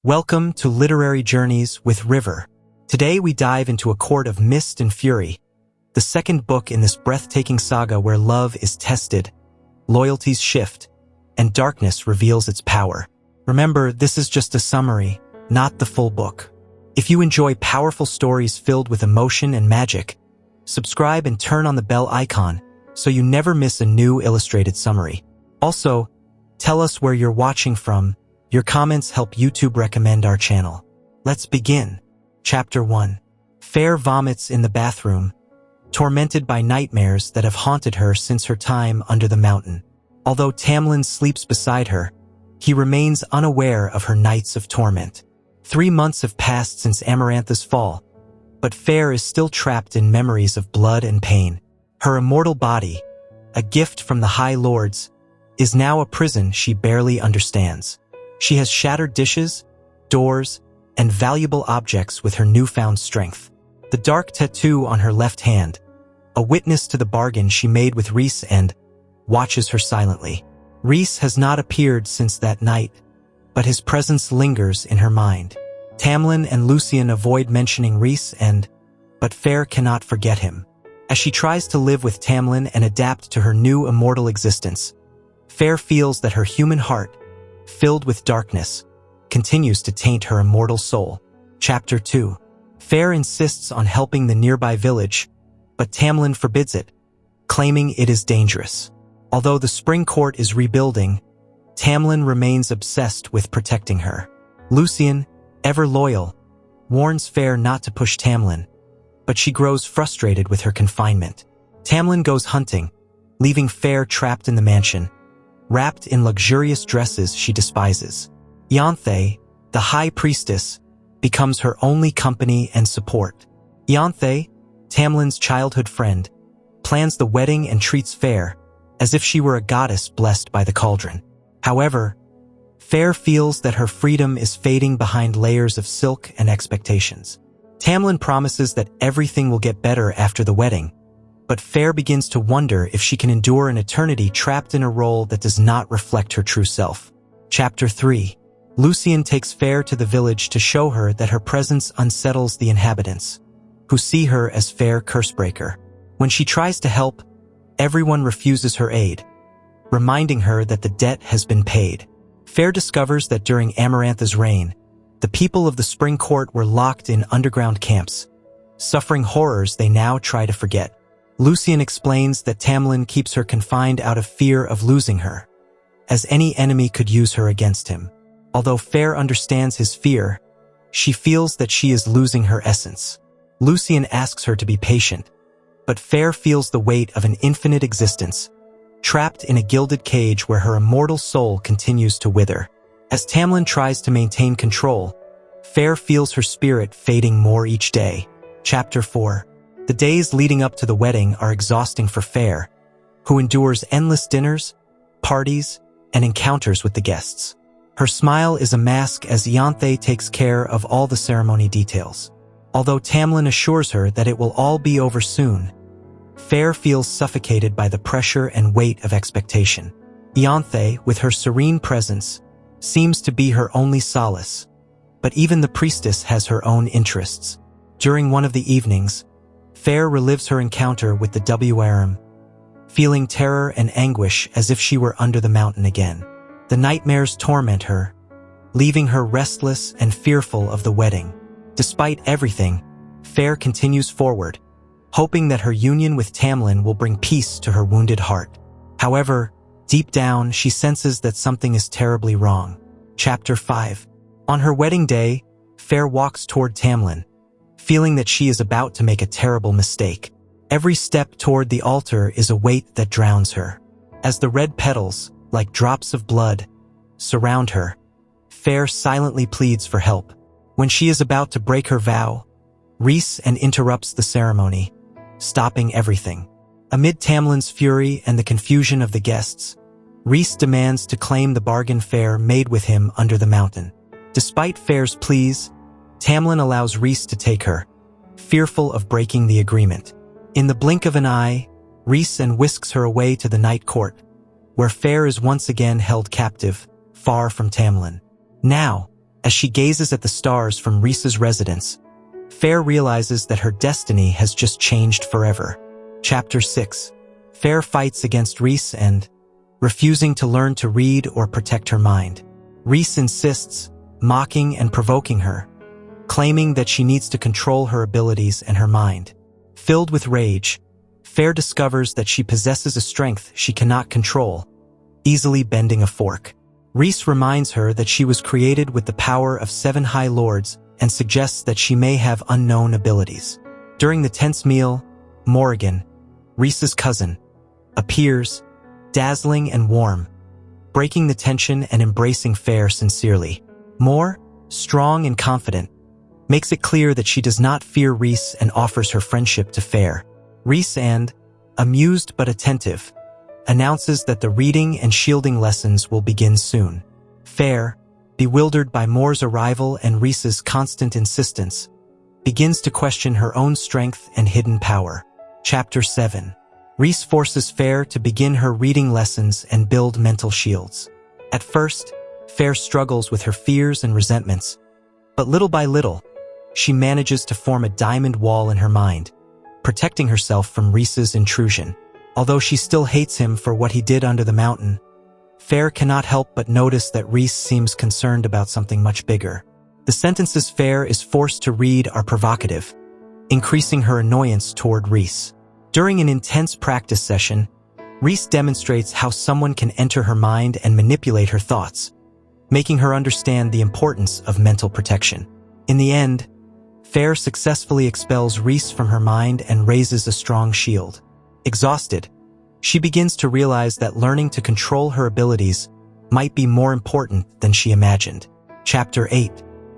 Welcome to Literary Journeys with River. Today we dive into A Court of Mist and Fury, the second book in this breathtaking saga where love is tested, loyalties shift, and darkness reveals its power. Remember, this is just a summary, not the full book. If you enjoy powerful stories filled with emotion and magic, subscribe and turn on the bell icon so you never miss a new illustrated summary. Also, tell us where you're watching from. Your comments help YouTube recommend our channel. Let's begin. Chapter 1. Feyre vomits in the bathroom, tormented by nightmares that have haunted her since her time under the mountain. Although Tamlin sleeps beside her, he remains unaware of her nights of torment. 3 months have passed since Amarantha's fall, but Feyre is still trapped in memories of blood and pain. Her immortal body, a gift from the High Lords, is now a prison she barely understands. She has shattered dishes, doors, and valuable objects with her newfound strength. The dark tattoo on her left hand, a witness to the bargain she made with Rhysand, watches her silently. Rhys has not appeared since that night, but his presence lingers in her mind. Tamlin and Lucien avoid mentioning Rhysand, but Feyre cannot forget him. As she tries to live with Tamlin and adapt to her new immortal existence, Feyre feels that her human heart, filled with darkness, continues to taint her immortal soul. Chapter 2. Feyre insists on helping the nearby village, but Tamlin forbids it, claiming it is dangerous. Although the Spring Court is rebuilding, Tamlin remains obsessed with protecting her. Lucien, ever loyal, warns Feyre not to push Tamlin, but she grows frustrated with her confinement. Tamlin goes hunting, leaving Feyre trapped in the mansion, wrapped in luxurious dresses she despises. Ianthe, the High Priestess, becomes her only company and support. Ianthe, Tamlin's childhood friend, plans the wedding and treats Feyre as if she were a goddess blessed by the cauldron. However, Feyre feels that her freedom is fading behind layers of silk and expectations. Tamlin promises that everything will get better after the wedding, but Feyre begins to wonder if she can endure an eternity trapped in a role that does not reflect her true self. Chapter 3. Lucien takes Feyre to the village to show her that her presence unsettles the inhabitants, who see her as Feyre Cursebreaker. When she tries to help, everyone refuses her aid, reminding her that the debt has been paid. Feyre discovers that during Amarantha's reign, the people of the Spring Court were locked in underground camps, suffering horrors they now try to forget. Lucien explains that Tamlin keeps her confined out of fear of losing her, as any enemy could use her against him. Although Feyre understands his fear, she feels that she is losing her essence. Lucien asks her to be patient, but Feyre feels the weight of an infinite existence, trapped in a gilded cage where her immortal soul continues to wither. As Tamlin tries to maintain control, Feyre feels her spirit fading more each day. Chapter 4. The days leading up to the wedding are exhausting for Feyre, who endures endless dinners, parties, and encounters with the guests. Her smile is a mask as Ianthe takes care of all the ceremony details. Although Tamlin assures her that it will all be over soon, Feyre feels suffocated by the pressure and weight of expectation. Ianthe, with her serene presence, seems to be her only solace, but even the priestess has her own interests. During one of the evenings, Feyre relives her encounter with the WRM, feeling terror and anguish as if she were under the mountain again. The nightmares torment her, leaving her restless and fearful of the wedding. Despite everything, Feyre continues forward, hoping that her union with Tamlin will bring peace to her wounded heart. However, deep down, she senses that something is terribly wrong. Chapter 5. On her wedding day, Feyre walks toward Tamlin, feeling that she is about to make a terrible mistake. Every step toward the altar is a weight that drowns her. As the red petals, like drops of blood, surround her, Feyre silently pleads for help. When she is about to break her vow, Rhysand interrupts the ceremony, stopping everything. Amid Tamlin's fury and the confusion of the guests, Rhys demands to claim the bargain Feyre made with him under the mountain. Despite Feyre's pleas, Tamlin allows Rhys to take her, fearful of breaking the agreement. In the blink of an eye, Rhysand whisks her away to the Night Court, where Feyre is once again held captive, far from Tamlin. Now, As she gazes at the stars from Rhys's residence, Feyre realizes that her destiny has just changed forever. Chapter 6. Feyre fights against Rhysand, refusing to learn to read or protect her mind. Rhys insists, mocking and provoking her, claiming that she needs to control her abilities and her mind. Filled with rage, Feyre discovers that she possesses a strength she cannot control, easily bending a fork. Rhys reminds her that she was created with the power of 7 High Lords and suggests that she may have unknown abilities. During the tense meal, Morrigan, Rhys's cousin, appears, dazzling and warm, breaking the tension and embracing Feyre sincerely. Mor, strong and confident, makes it clear that she does not fear Rhys and offers her friendship to Feyre. Rhysand, amused but attentive, announces that the reading and shielding lessons will begin soon. Feyre, bewildered by Mor's arrival and Rhys's constant insistence, begins to question her own strength and hidden power. Chapter 7. Rhys forces Feyre to begin her reading lessons and build mental shields. At first, Feyre struggles with her fears and resentments, but little by little, she manages to form a diamond wall in her mind, protecting herself from Rhys's intrusion. Although she still hates him for what he did under the mountain, Feyre cannot help but notice that Rhys seems concerned about something much bigger. The sentences Feyre is forced to read are provocative, increasing her annoyance toward Rhys. During an intense practice session, Rhys demonstrates how someone can enter her mind and manipulate her thoughts, making her understand the importance of mental protection. In the end, Feyre successfully expels Rhys from her mind and raises a strong shield. Exhausted, she begins to realize that learning to control her abilities might be more important than she imagined. Chapter 8.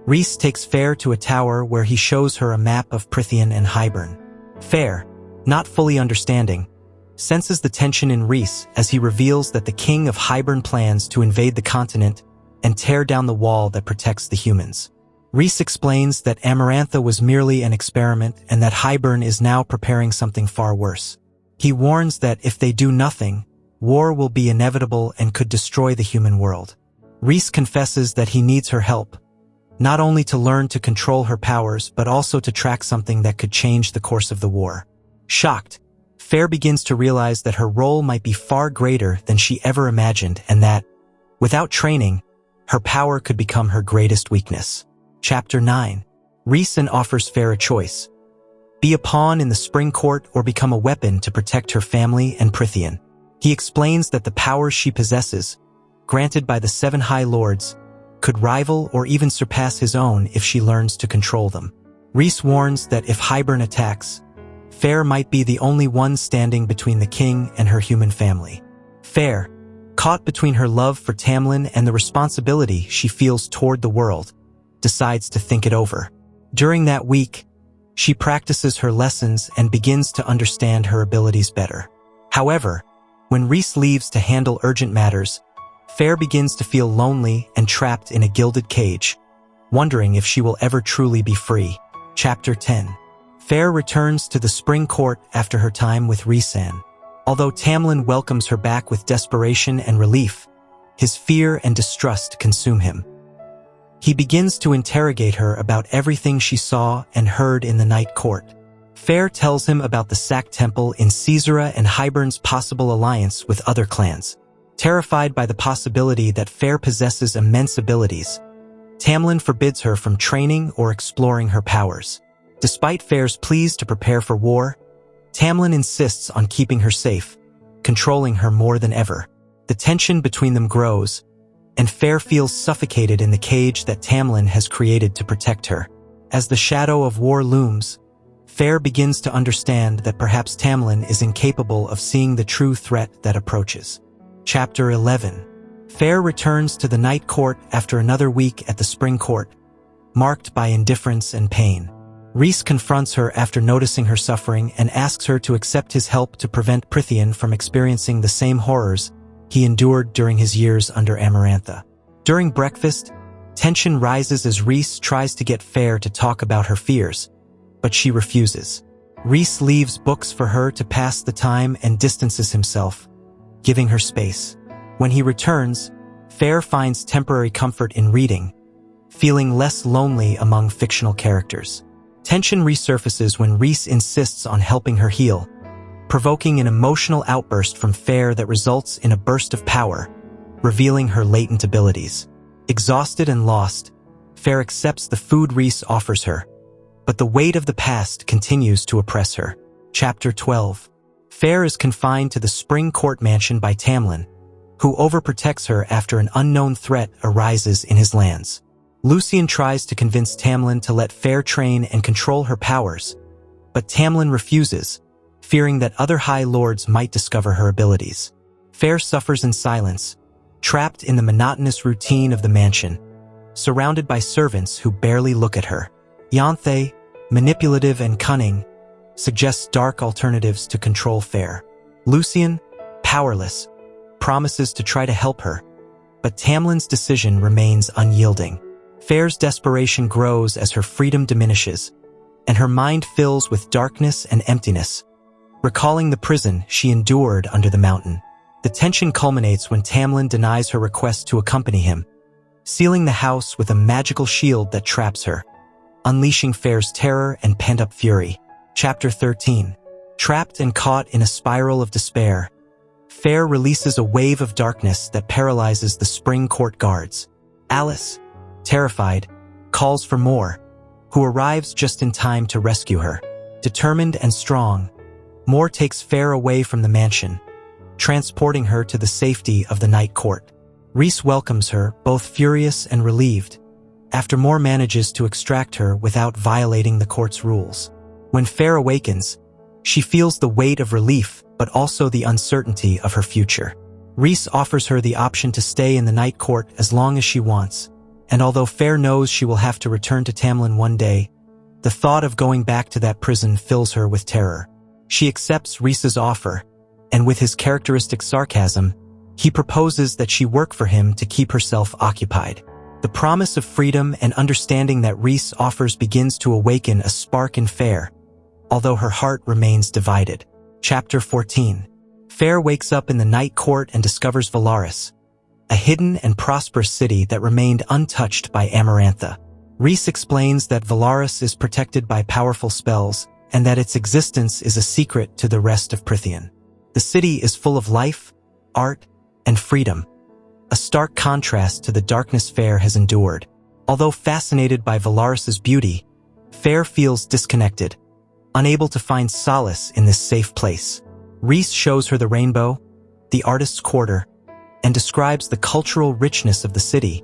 Rhys takes Feyre to a tower where he shows her a map of Prythian and Hybern. Feyre, not fully understanding, senses the tension in Rhys as he reveals that the king of Hybern plans to invade the continent and tear down the wall that protects the humans. Rhys explains that Amarantha was merely an experiment and that Hybern is now preparing something far worse. He warns that if they do nothing, war will be inevitable and could destroy the human world. Rhys confesses that he needs her help, not only to learn to control her powers but also to track something that could change the course of the war. Shocked, Feyre begins to realize that her role might be far greater than she ever imagined and that, without training, her power could become her greatest weakness. Chapter 9. Rhysand offers Feyre a choice: be a pawn in the Spring Court or become a weapon to protect her family and Prythian. He explains that the powers she possesses, granted by the 7 High Lords, could rival or even surpass his own if she learns to control them. Rhys warns that if Hybern attacks, Feyre might be the only one standing between the king and her human family. Feyre, caught between her love for Tamlin and the responsibility she feels toward the world, decides to think it over. During that week, she practices her lessons and begins to understand her abilities better. However, when Rhys leaves to handle urgent matters, Feyre begins to feel lonely and trapped in a gilded cage, wondering if she will ever truly be free. Chapter 10. Feyre returns to the Spring Court after her time with Rhysand. Although Tamlin welcomes her back with desperation and relief, his fear and distrust consume him. He begins to interrogate her about everything she saw and heard in the Night Court. Feyre tells him about the Sack Temple in Caesarea and Hybern's possible alliance with other clans. Terrified by the possibility that Feyre possesses immense abilities, Tamlin forbids her from training or exploring her powers. Despite Feyre's pleas to prepare for war, Tamlin insists on keeping her safe, controlling her more than ever. The tension between them grows, and Feyre feels suffocated in the cage that Tamlin has created to protect her. As the shadow of war looms, Feyre begins to understand that perhaps Tamlin is incapable of seeing the true threat that approaches. Chapter 11. Feyre returns to the Night Court after another week at the Spring Court, marked by indifference and pain. Rhys confronts her after noticing her suffering and asks her to accept his help to prevent Prythian from experiencing the same horrors he endured during his years under Amarantha. During breakfast, tension rises as Rhys tries to get Feyre to talk about her fears, but she refuses. Rhys leaves books for her to pass the time and distances himself, giving her space. When he returns, Feyre finds temporary comfort in reading, feeling less lonely among fictional characters. Tension resurfaces when Rhys insists on helping her heal, provoking an emotional outburst from Feyre that results in a burst of power, revealing her latent abilities. Exhausted and lost, Feyre accepts the food Rhys offers her, but the weight of the past continues to oppress her. Chapter 12. Feyre is confined to the Spring Court mansion by Tamlin, who overprotects her after an unknown threat arises in his lands. Lucien tries to convince Tamlin to let Feyre train and control her powers, but Tamlin refuses, fearing that other High Lords might discover her abilities. Feyre suffers in silence, trapped in the monotonous routine of the mansion, surrounded by servants who barely look at her. Ianthe, manipulative and cunning, suggests dark alternatives to control Feyre. Lucien, powerless, promises to try to help her, but Tamlin's decision remains unyielding. Feyre's desperation grows as her freedom diminishes, and her mind fills with darkness and emptiness, recalling the prison she endured under the mountain. The tension culminates when Tamlin denies her request to accompany him, sealing the house with a magical shield that traps her, unleashing Feyre's terror and pent-up fury. Chapter 13. Trapped and caught in a spiral of despair, Feyre releases a wave of darkness that paralyzes the Spring Court guards. Alice, terrified, calls for Mor, who arrives just in time to rescue her. Determined and strong, Mor takes Feyre away from the mansion, transporting her to the safety of the Night Court. Rhys welcomes her, both furious and relieved, after Mor manages to extract her without violating the court's rules. When Feyre awakens, she feels the weight of relief but also the uncertainty of her future. Rhys offers her the option to stay in the Night Court as long as she wants, and although Feyre knows she will have to return to Tamlin one day, the thought of going back to that prison fills her with terror. She accepts Rhys's offer, and with his characteristic sarcasm, he proposes that she work for him to keep herself occupied. The promise of freedom and understanding that Rhys offers begins to awaken a spark in Feyre, although her heart remains divided. Chapter 14. Feyre wakes up in the Night Court and discovers Velaris, a hidden and prosperous city that remained untouched by Amarantha. Rhys explains that Velaris is protected by powerful spells and that its existence is a secret to the rest of Prythian. The city is full of life, art, and freedom, a stark contrast to the darkness Feyre has endured. Although fascinated by Velaris's beauty, Feyre feels disconnected, unable to find solace in this safe place. Rhys shows her the rainbow, the artist's quarter, and describes the cultural richness of the city,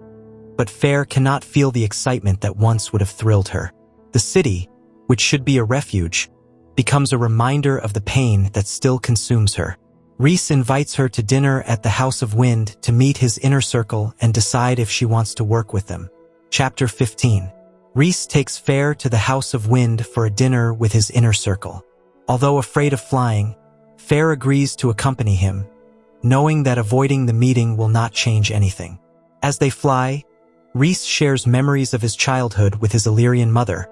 but Feyre cannot feel the excitement that once would have thrilled her. The city, which should be a refuge, becomes a reminder of the pain that still consumes her. Rhys invites her to dinner at the House of Wind to meet his inner circle and decide if she wants to work with them. Chapter 15. Rhys takes Feyre to the House of Wind for a dinner with his inner circle. Although afraid of flying, Feyre agrees to accompany him, knowing that avoiding the meeting will not change anything. As they fly, Rhys shares memories of his childhood with his Illyrian mother,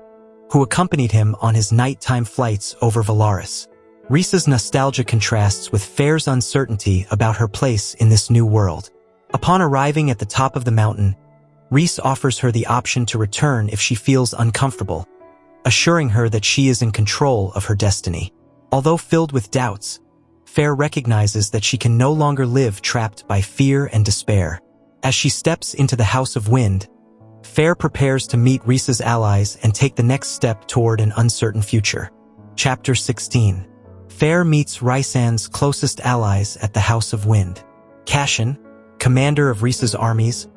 who accompanied him on his nighttime flights over Velaris. Rhys's nostalgia contrasts with Feyre's uncertainty about her place in this new world. Upon arriving at the top of the mountain, Rhys offers her the option to return if she feels uncomfortable, assuring her that she is in control of her destiny. Although filled with doubts, Feyre recognizes that she can no longer live trapped by fear and despair. As she steps into the House of Wind, Feyre prepares to meet Rhys's allies and take the next step toward an uncertain future. Chapter 16. Feyre meets Rhysand's closest allies at the House of Wind. Cashin, commander of Rhys's armies,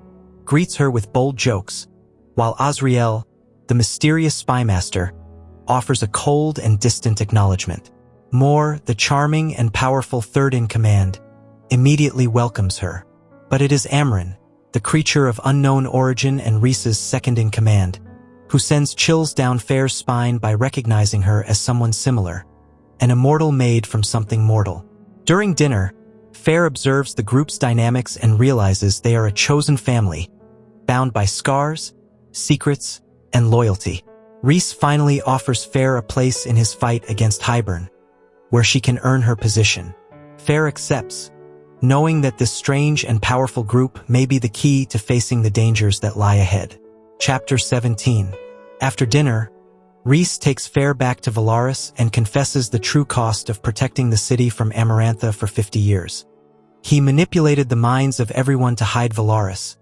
greets her with bold jokes, while Azriel, the mysterious spymaster, offers a cold and distant acknowledgement. Mor, the charming and powerful third-in-command, immediately welcomes her. But it is Amren, the creature of unknown origin and Rhys's second-in-command, who sends chills down Feyre's spine by recognizing her as someone similar, an immortal made from something mortal. During dinner, Feyre observes the group's dynamics and realizes they are a chosen family, bound by scars, secrets, and loyalty. Rhys finally offers Feyre a place in his fight against Hybern, where she can earn her position. Feyre accepts, knowing that this strange and powerful group may be the key to facing the dangers that lie ahead. Chapter 17. After dinner, Rhys takes Feyre back to Velaris and confesses the true cost of protecting the city from Amarantha for 50 years. He manipulated the minds of everyone to hide Velaris,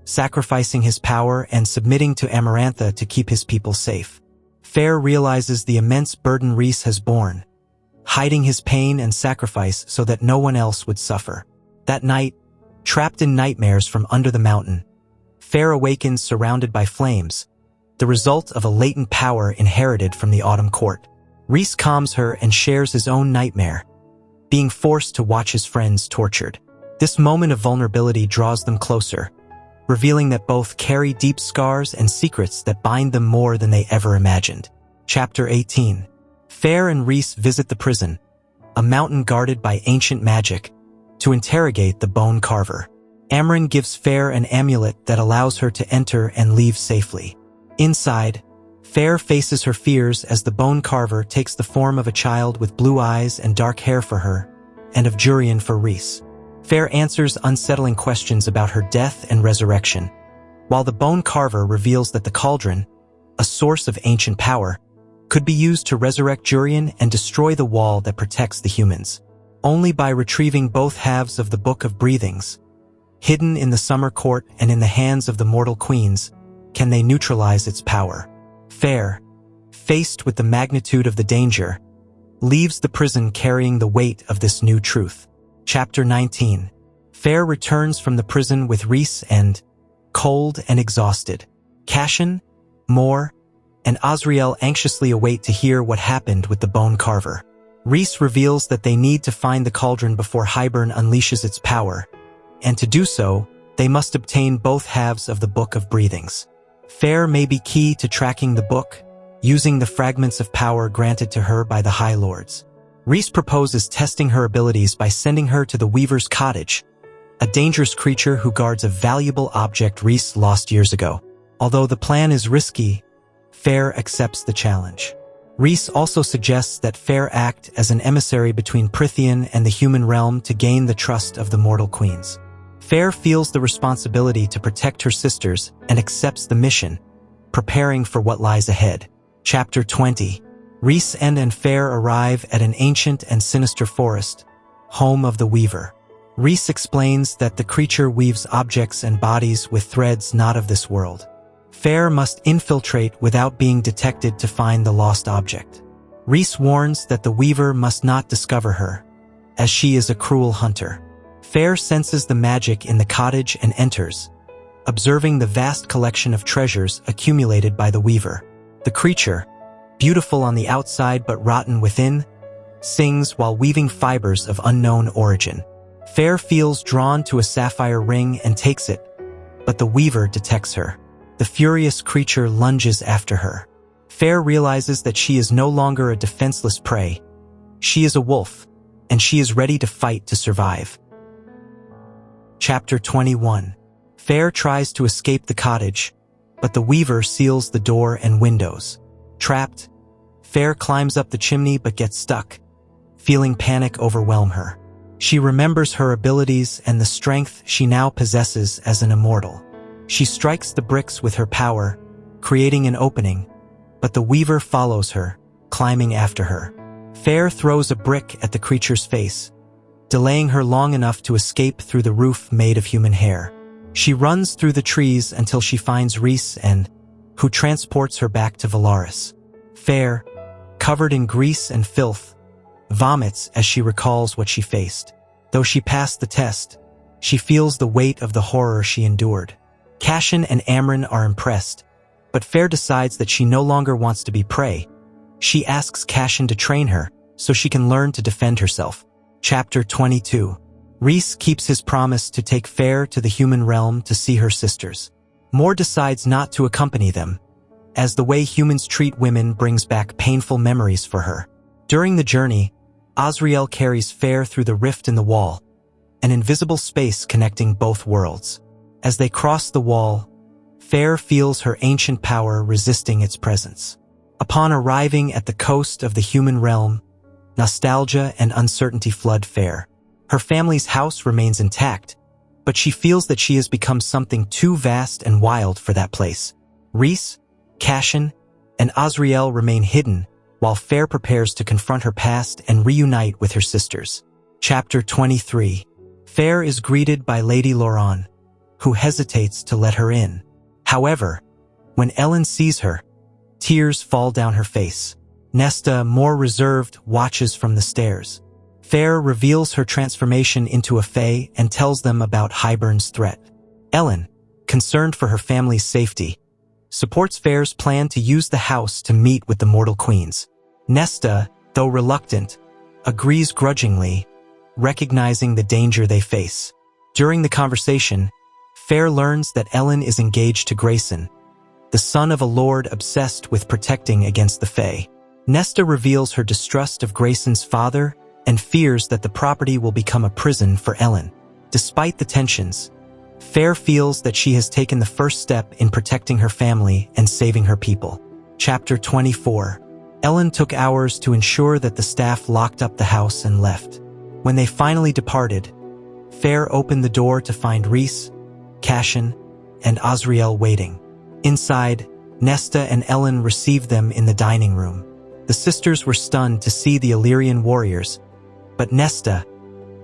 sacrificing his power and submitting to Amarantha to keep his people safe. Feyre realizes the immense burden Rhys has borne, hiding his pain and sacrifice so that no one else would suffer. That night, trapped in nightmares from under the mountain, Feyre awakens surrounded by flames, the result of a latent power inherited from the Autumn Court. Rhys calms her and shares his own nightmare, being forced to watch his friends tortured. This moment of vulnerability draws them closer, revealing that both carry deep scars and secrets that bind them more than they ever imagined. Chapter 18. Feyre and Rhys visit the prison, a mountain guarded by ancient magic, to interrogate the bone carver. Amren gives Feyre an amulet that allows her to enter and leave safely. Inside, Feyre faces her fears as the bone carver takes the form of a child with blue eyes and dark hair for her, and of Jurian for Rhys. Feyre answers unsettling questions about her death and resurrection, while the bone carver reveals that the cauldron, a source of ancient power, could be used to resurrect Jurian and destroy the wall that protects the humans. Only by retrieving both halves of the Book of Breathings, hidden in the Summer Court and in the hands of the mortal queens, can they neutralize its power. Feyre, faced with the magnitude of the danger, leaves the prison carrying the weight of this new truth. Chapter 19. Feyre returns from the prison with Rhys and, cold and exhausted, Cashin, Mor, and Azriel anxiously await to hear what happened with the bone carver. Rhys reveals that they need to find the cauldron before Hybern unleashes its power, and to do so, they must obtain both halves of the Book of Breathings. Feyre may be key to tracking the book, using the fragments of power granted to her by the High Lords. Rhys proposes testing her abilities by sending her to the Weaver's Cottage, a dangerous creature who guards a valuable object Rhys lost years ago. Although the plan is risky, Feyre accepts the challenge. Rhys also suggests that Feyre act as an emissary between Prythian and the human realm to gain the trust of the mortal queens. Feyre feels the responsibility to protect her sisters and accepts the mission, preparing for what lies ahead. Chapter 20. Rhysand and Feyre arrive at an ancient and sinister forest, home of the Weaver. Rhys explains that the creature weaves objects and bodies with threads not of this world. Feyre must infiltrate without being detected to find the lost object. Rhys warns that the Weaver must not discover her, as she is a cruel hunter. Feyre senses the magic in the cottage and enters, observing the vast collection of treasures accumulated by the Weaver. The creature, beautiful on the outside but rotten within, sings while weaving fibers of unknown origin. Feyre feels drawn to a sapphire ring and takes it, but the Weaver detects her. The furious creature lunges after her. Feyre realizes that she is no longer a defenseless prey. She is a wolf, and she is ready to fight to survive. Chapter 21. Feyre tries to escape the cottage, but the Weaver seals the door and windows. Trapped, Feyre climbs up the chimney but gets stuck, feeling panic overwhelm her. She remembers her abilities and the strength she now possesses as an immortal. She strikes the bricks with her power, creating an opening, but the Weaver follows her, climbing after her. Feyre throws a brick at the creature's face, delaying her long enough to escape through the roof made of human hair. She runs through the trees until she finds Rhysand, who transports her back to Velaris. Feyre, covered in grease and filth, vomits as she recalls what she faced. Though she passed the test, she feels the weight of the horror she endured. Cashin and Amren are impressed, but Feyre decides that she no longer wants to be prey. She asks Cashin to train her so she can learn to defend herself. Chapter 22. Rhys keeps his promise to take Feyre to the human realm to see her sisters. Mor decides not to accompany them, as the way humans treat women brings back painful memories for her. During the journey, Azriel carries Feyre through the rift in the wall, an invisible space connecting both worlds. As they cross the wall, Feyre feels her ancient power resisting its presence. Upon arriving at the coast of the human realm, nostalgia and uncertainty flood Feyre. Her family's house remains intact, but she feels that she has become something too vast and wild for that place. Rhys, Cashin, and Azriel remain hidden, while Feyre prepares to confront her past and reunite with her sisters. Chapter 23. Feyre is greeted by Lady Loran, who hesitates to let her in. However, when Ellen sees her, tears fall down her face. Nesta, more reserved, watches from the stairs. Feyre reveals her transformation into a Fae and tells them about Hybern's threat. Ellen, concerned for her family's safety, supports Feyre's plan to use the house to meet with the mortal queens. Nesta, though reluctant, agrees grudgingly, recognizing the danger they face. During the conversation, Feyre learns that Ellen is engaged to Grayson, the son of a lord obsessed with protecting against the Fae. Nesta reveals her distrust of Grayson's father and fears that the property will become a prison for Ellen. Despite the tensions, Feyre feels that she has taken the first step in protecting her family and saving her people. Chapter 24. Ellen took hours to ensure that the staff locked up the house and left. When they finally departed, Feyre opened the door to find Rhys, Cashin, and Azriel waiting. Inside, Nesta and Ellen received them in the dining room. The sisters were stunned to see the Illyrian warriors, but Nesta,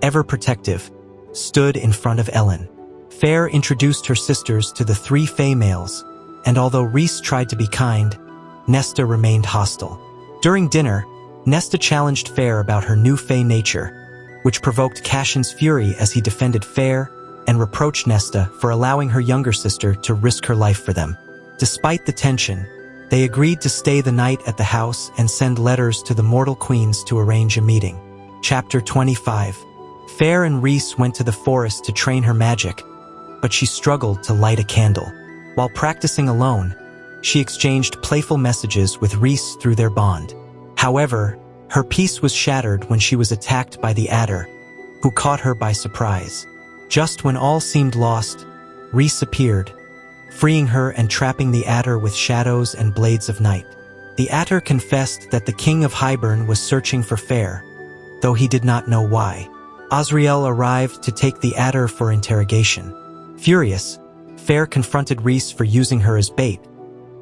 ever protective, stood in front of Ellen. Feyre introduced her sisters to the 3 Fae males, and although Rhys tried to be kind, Nesta remained hostile. During dinner, Nesta challenged Feyre about her new Fae nature, which provoked Cashin's fury as he defended Feyre and reproached Nesta for allowing her younger sister to risk her life for them. Despite the tension, they agreed to stay the night at the house and send letters to the mortal queens to arrange a meeting. Chapter 25. Feyre and Rhys went to the forest to train her magic, but she struggled to light a candle. While practicing alone, she exchanged playful messages with Rhys through their bond. However, her peace was shattered when she was attacked by the Adder, who caught her by surprise. Just when all seemed lost, Rhys appeared, freeing her and trapping the Adder with shadows and blades of night. The Adder confessed that the King of Hybern was searching for Feyre, though he did not know why. Azriel arrived to take the Adder for interrogation. Furious, Feyre confronted Rhys for using her as bait,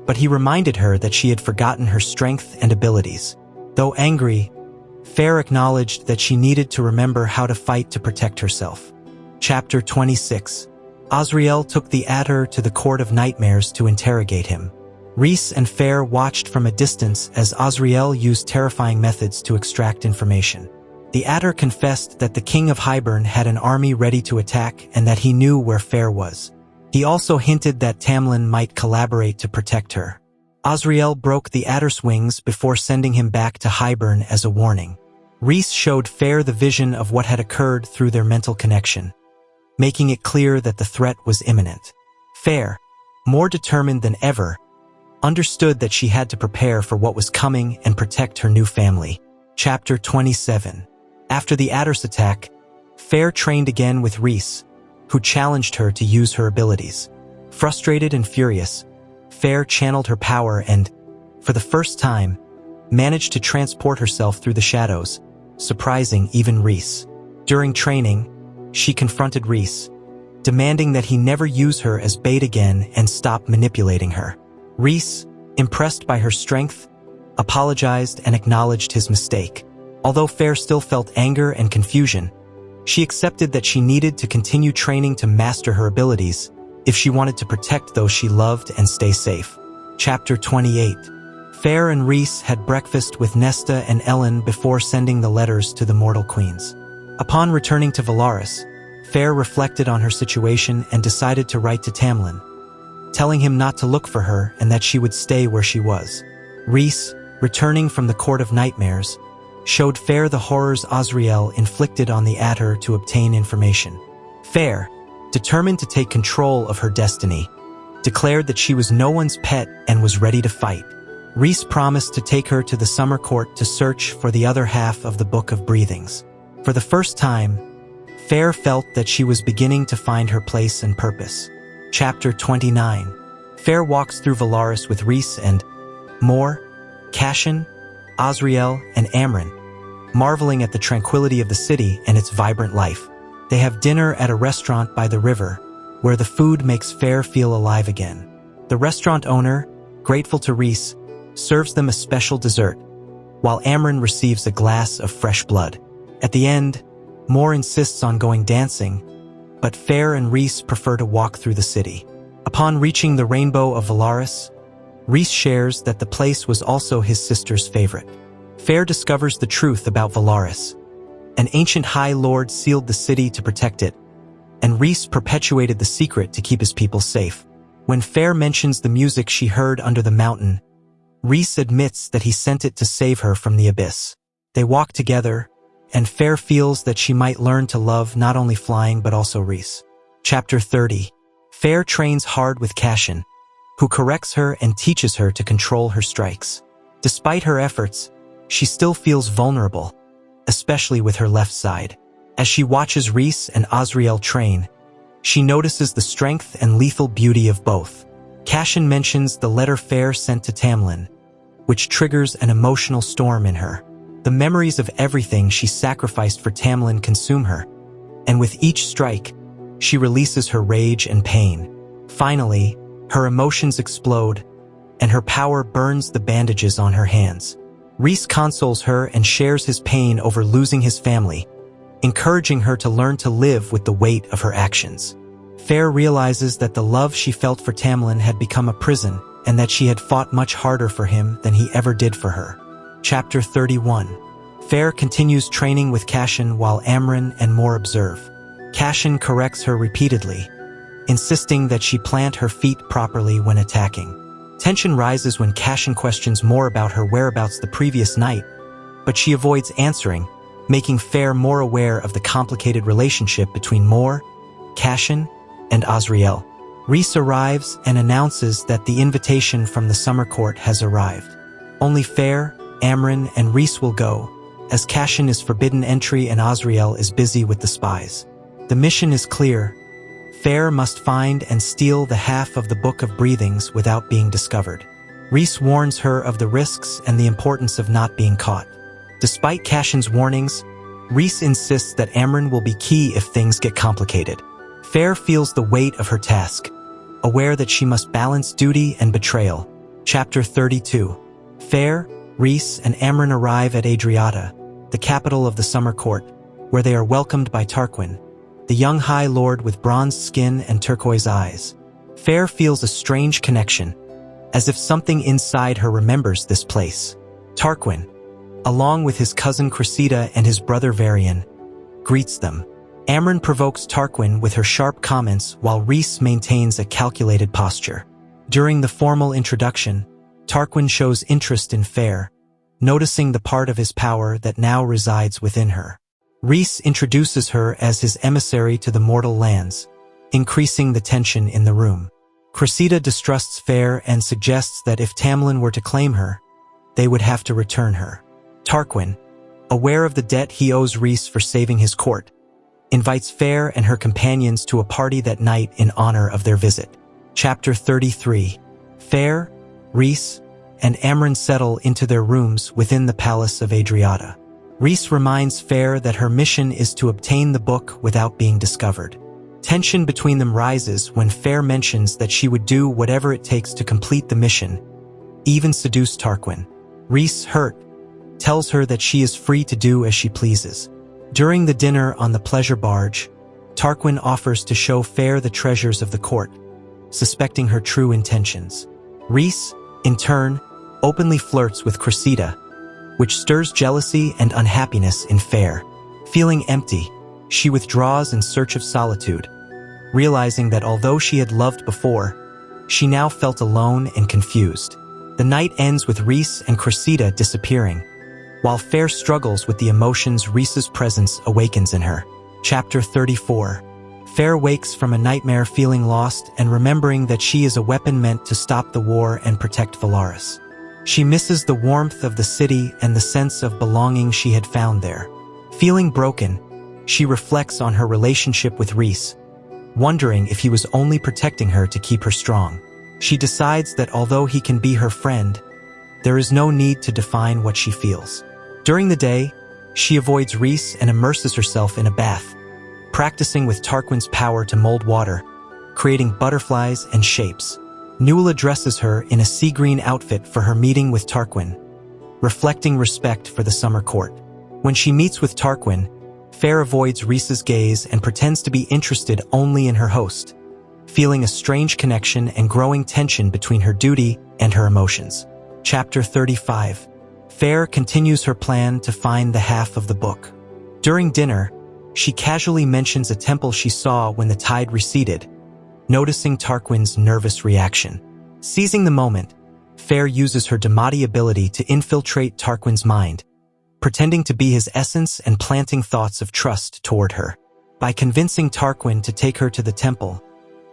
but he reminded her that she had forgotten her strength and abilities. Though angry, Feyre acknowledged that she needed to remember how to fight to protect herself. Chapter 26. Azriel took the Adder to the Court of Nightmares to interrogate him. Rhys and Feyre watched from a distance as Azriel used terrifying methods to extract information. The Adder confessed that the King of Hybern had an army ready to attack and that he knew where Feyre was. He also hinted that Tamlin might collaborate to protect her. Azriel broke the Adder's wings before sending him back to Hybern as a warning. Rhys showed Feyre the vision of what had occurred through their mental connection, making it clear that the threat was imminent. Feyre, more determined than ever, understood that she had to prepare for what was coming and protect her new family. Chapter 27. After the Adder's attack, Feyre trained again with Rhys, who challenged her to use her abilities. Frustrated and furious, Feyre channeled her power and, for the first time, managed to transport herself through the shadows, surprising even Rhys. During training, she confronted Rhys, demanding that he never use her as bait again and stop manipulating her. Rhys, impressed by her strength, apologized and acknowledged his mistake. Although Feyre still felt anger and confusion, she accepted that she needed to continue training to master her abilities if she wanted to protect those she loved and stay safe. Chapter 28. Feyre and Rhys had breakfast with Nesta and Ellen before sending the letters to the mortal queens. Upon returning to Velaris, Feyre reflected on her situation and decided to write to Tamlin, telling him not to look for her and that she would stay where she was. Rhys, returning from the Court of Nightmares, showed Feyre the horrors Azriel inflicted on the Adder to obtain information. Feyre, determined to take control of her destiny, declared that she was no one's pet and was ready to fight. Rhys promised to take her to the Summer Court to search for the other half of the Book of Breathings. For the first time, Feyre felt that she was beginning to find her place and purpose. Chapter 29. Feyre walks through Velaris with Rhys and more, Cashin, Azriel, and Amren, marveling at the tranquility of the city and its vibrant life. They have dinner at a restaurant by the river, where the food makes Feyre feel alive again. The restaurant owner, grateful to Rhys, serves them a special dessert, while Amren receives a glass of fresh blood. At the end, Mor insists on going dancing, but Feyre and Rhys prefer to walk through the city. Upon reaching the Rainbow of Valaris, Rhys shares that the place was also his sister's favorite. Feyre discovers the truth about Valaris. An ancient High Lord sealed the city to protect it, and Rhys perpetuated the secret to keep his people safe. When Feyre mentions the music she heard under the mountain, Rhys admits that he sent it to save her from the abyss. They walk together, and Feyre feels that she might learn to love not only flying but also Rhys. Chapter 30. Feyre trains hard with Cashin, who corrects her and teaches her to control her strikes. Despite her efforts, she still feels vulnerable, especially with her left side. As she watches Rhys and Azriel train, she notices the strength and lethal beauty of both. Cashin mentions the letter Feyre sent to Tamlin, which triggers an emotional storm in her. The memories of everything she sacrificed for Tamlin consume her, and with each strike, she releases her rage and pain. Finally, her emotions explode, and her power burns the bandages on her hands. Rhys consoles her and shares his pain over losing his family, encouraging her to learn to live with the weight of her actions. Feyre realizes that the love she felt for Tamlin had become a prison, and that she had fought much harder for him than he ever did for her. Chapter 31. Feyre continues training with Cashin while Amren and Mor observe. Cashin corrects her repeatedly, insisting that she plant her feet properly when attacking. Tension rises when Cashin questions Mor about her whereabouts the previous night, but she avoids answering, making Feyre more aware of the complicated relationship between Mor, Cashin, and Azriel. Rhys arrives and announces that the invitation from the summer court has arrived. Only Feyre, Amren, and Rhys will go, as Cashin is forbidden entry and Azriel is busy with the spies. The mission is clear. Feyre must find and steal the half of the Book of Breathings without being discovered. Rhys warns her of the risks and the importance of not being caught. Despite Cashin's warnings, Rhys insists that Amren will be key if things get complicated. Feyre feels the weight of her task, aware that she must balance duty and betrayal. Chapter 32. Feyre, Rhys, and Amren arrive at Adriata, the capital of the Summer Court, where they are welcomed by Tarquin, the young High Lord with bronzed skin and turquoise eyes. Feyre feels a strange connection, as if something inside her remembers this place. Tarquin, along with his cousin Cressida and his brother Varian, greets them. Amren provokes Tarquin with her sharp comments while Rhys maintains a calculated posture. During the formal introduction, Tarquin shows interest in Feyre, noticing the part of his power that now resides within her. Rhys introduces her as his emissary to the mortal lands, increasing the tension in the room. Cressida distrusts Feyre and suggests that if Tamlin were to claim her, they would have to return her. Tarquin, aware of the debt he owes Rhys for saving his court, invites Feyre and her companions to a party that night in honor of their visit. Chapter 33. Feyre, Rhys, and Amren settle into their rooms within the palace of Adriata. Rhys reminds Feyre that her mission is to obtain the book without being discovered. Tension between them rises when Feyre mentions that she would do whatever it takes to complete the mission, even seduce Tarquin. Rhys, hurt, tells her that she is free to do as she pleases. During the dinner on the pleasure barge, Tarquin offers to show Feyre the treasures of the court, suspecting her true intentions. Rhys, in turn, openly flirts with Cressida, which stirs jealousy and unhappiness in Feyre. Feeling empty, she withdraws in search of solitude, realizing that although she had loved before, she now felt alone and confused. The night ends with Rhys and Cressida disappearing, while Feyre struggles with the emotions Rhys's presence awakens in her. Chapter 34. Feyre wakes from a nightmare feeling lost and remembering that she is a weapon meant to stop the war and protect Valaris. She misses the warmth of the city and the sense of belonging she had found there. Feeling broken, she reflects on her relationship with Rhys, wondering if he was only protecting her to keep her strong. She decides that although he can be her friend, there is no need to define what she feels. During the day, she avoids Rhys and immerses herself in a bath, practicing with Tarquin's power to mold water, creating butterflies and shapes. Nuala dresses her in a sea-green outfit for her meeting with Tarquin, reflecting respect for the summer court. When she meets with Tarquin, Feyre avoids Rhys's gaze and pretends to be interested only in her host, feeling a strange connection and growing tension between her duty and her emotions. Chapter 35. Feyre continues her plan to find the half of the book. During dinner, she casually mentions a temple she saw when the tide receded, noticing Tarquin's nervous reaction. Seizing the moment, Feyre uses her Damati ability to infiltrate Tarquin's mind, pretending to be his essence and planting thoughts of trust toward her. By convincing Tarquin to take her to the temple,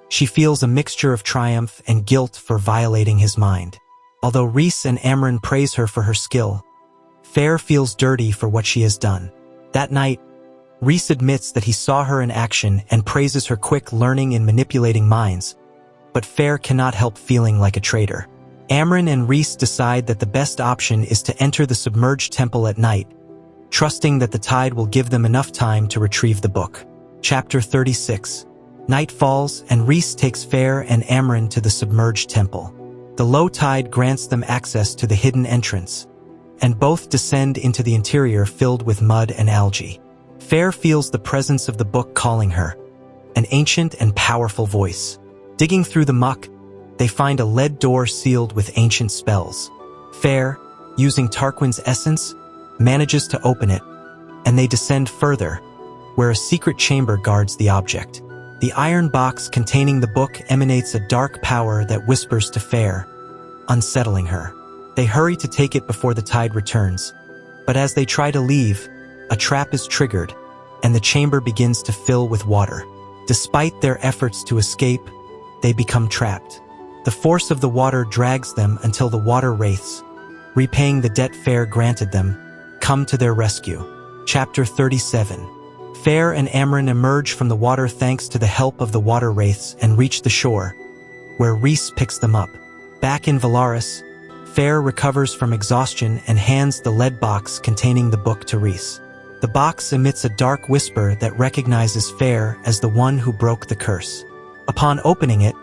she feels a mixture of triumph and guilt for violating his mind. Although Rhys and Amren praise her for her skill, Feyre feels dirty for what she has done. That night, Rhys admits that he saw her in action and praises her quick learning in manipulating minds, but Feyre cannot help feeling like a traitor. Amren and Rhys decide that the best option is to enter the submerged temple at night, trusting that the tide will give them enough time to retrieve the book. Chapter 36. Night falls and Rhys takes Feyre and Amren to the submerged temple. The low tide grants them access to the hidden entrance, and both descend into the interior filled with mud and algae. Feyre feels the presence of the book calling her, an ancient and powerful voice. Digging through the muck, they find a lead door sealed with ancient spells. Feyre, using Tarquin's essence, manages to open it, and they descend further, where a secret chamber guards the object. The iron box containing the book emanates a dark power that whispers to Feyre, unsettling her. They hurry to take it before the tide returns, but as they try to leave, a trap is triggered, and the chamber begins to fill with water. Despite their efforts to escape, they become trapped. The force of the water drags them until the water wraiths, repaying the debt Feyre granted them, come to their rescue. Chapter 37. Feyre and Amren emerge from the water thanks to the help of the water wraiths and reach the shore, where Rhys picks them up. Back in Valaris, Feyre recovers from exhaustion and hands the lead box containing the book to Rhys. The box emits a dark whisper that recognizes Feyre as the one who broke the curse. Upon opening it,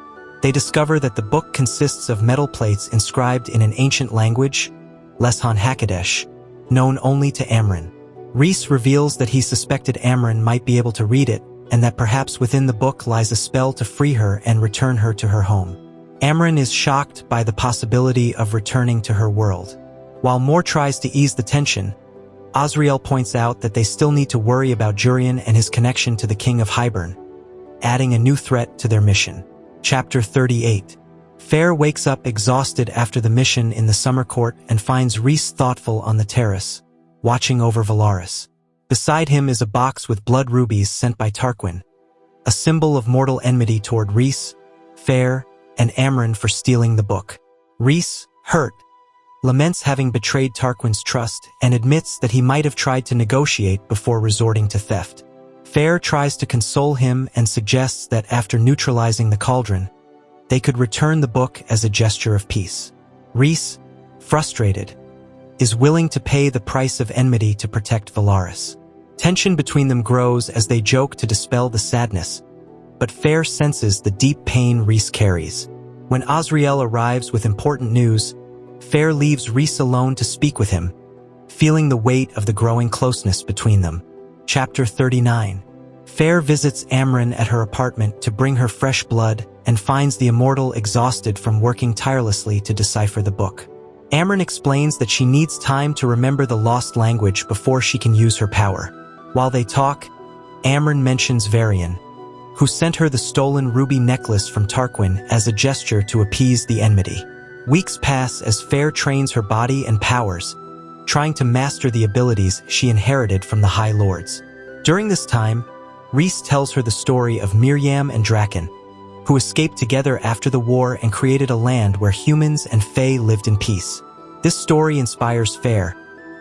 they discover that the book consists of metal plates inscribed in an ancient language, Lesan Hakodesh, known only to Amren. Rhys reveals that he suspected Amren might be able to read it, and that perhaps within the book lies a spell to free her and return her to her home. Amren is shocked by the possibility of returning to her world. While Mor tries to ease the tension, Azriel points out that they still need to worry about Jurian and his connection to the King of Hybern, adding a new threat to their mission. Chapter 38. Feyre wakes up exhausted after the mission in the summer court and finds Rhys thoughtful on the terrace, watching over Valaris. Beside him is a box with blood rubies sent by Tarquin, a symbol of mortal enmity toward Rhys, Feyre, and Amren for stealing the book. Rhys, hurt, laments having betrayed Tarquin's trust and admits that he might have tried to negotiate before resorting to theft. Feyre tries to console him and suggests that after neutralizing the cauldron, they could return the book as a gesture of peace. Rhys, frustrated, is willing to pay the price of enmity to protect Valaris. Tension between them grows as they joke to dispel the sadness, but Feyre senses the deep pain Rhys carries. When Azriel arrives with important news, Feyre leaves Rhys alone to speak with him, feeling the weight of the growing closeness between them. Chapter 39. Feyre visits Amren at her apartment to bring her fresh blood and finds the immortal exhausted from working tirelessly to decipher the book. Amren explains that she needs time to remember the lost language before she can use her power. While they talk, Amren mentions Varian, who sent her the stolen ruby necklace from Tarquin as a gesture to appease the enmity. Weeks pass as Feyre trains her body and powers, trying to master the abilities she inherited from the High Lords. During this time, Rhys tells her the story of Miriam and Draken, who escaped together after the war and created a land where humans and Fae lived in peace. This story inspires Feyre,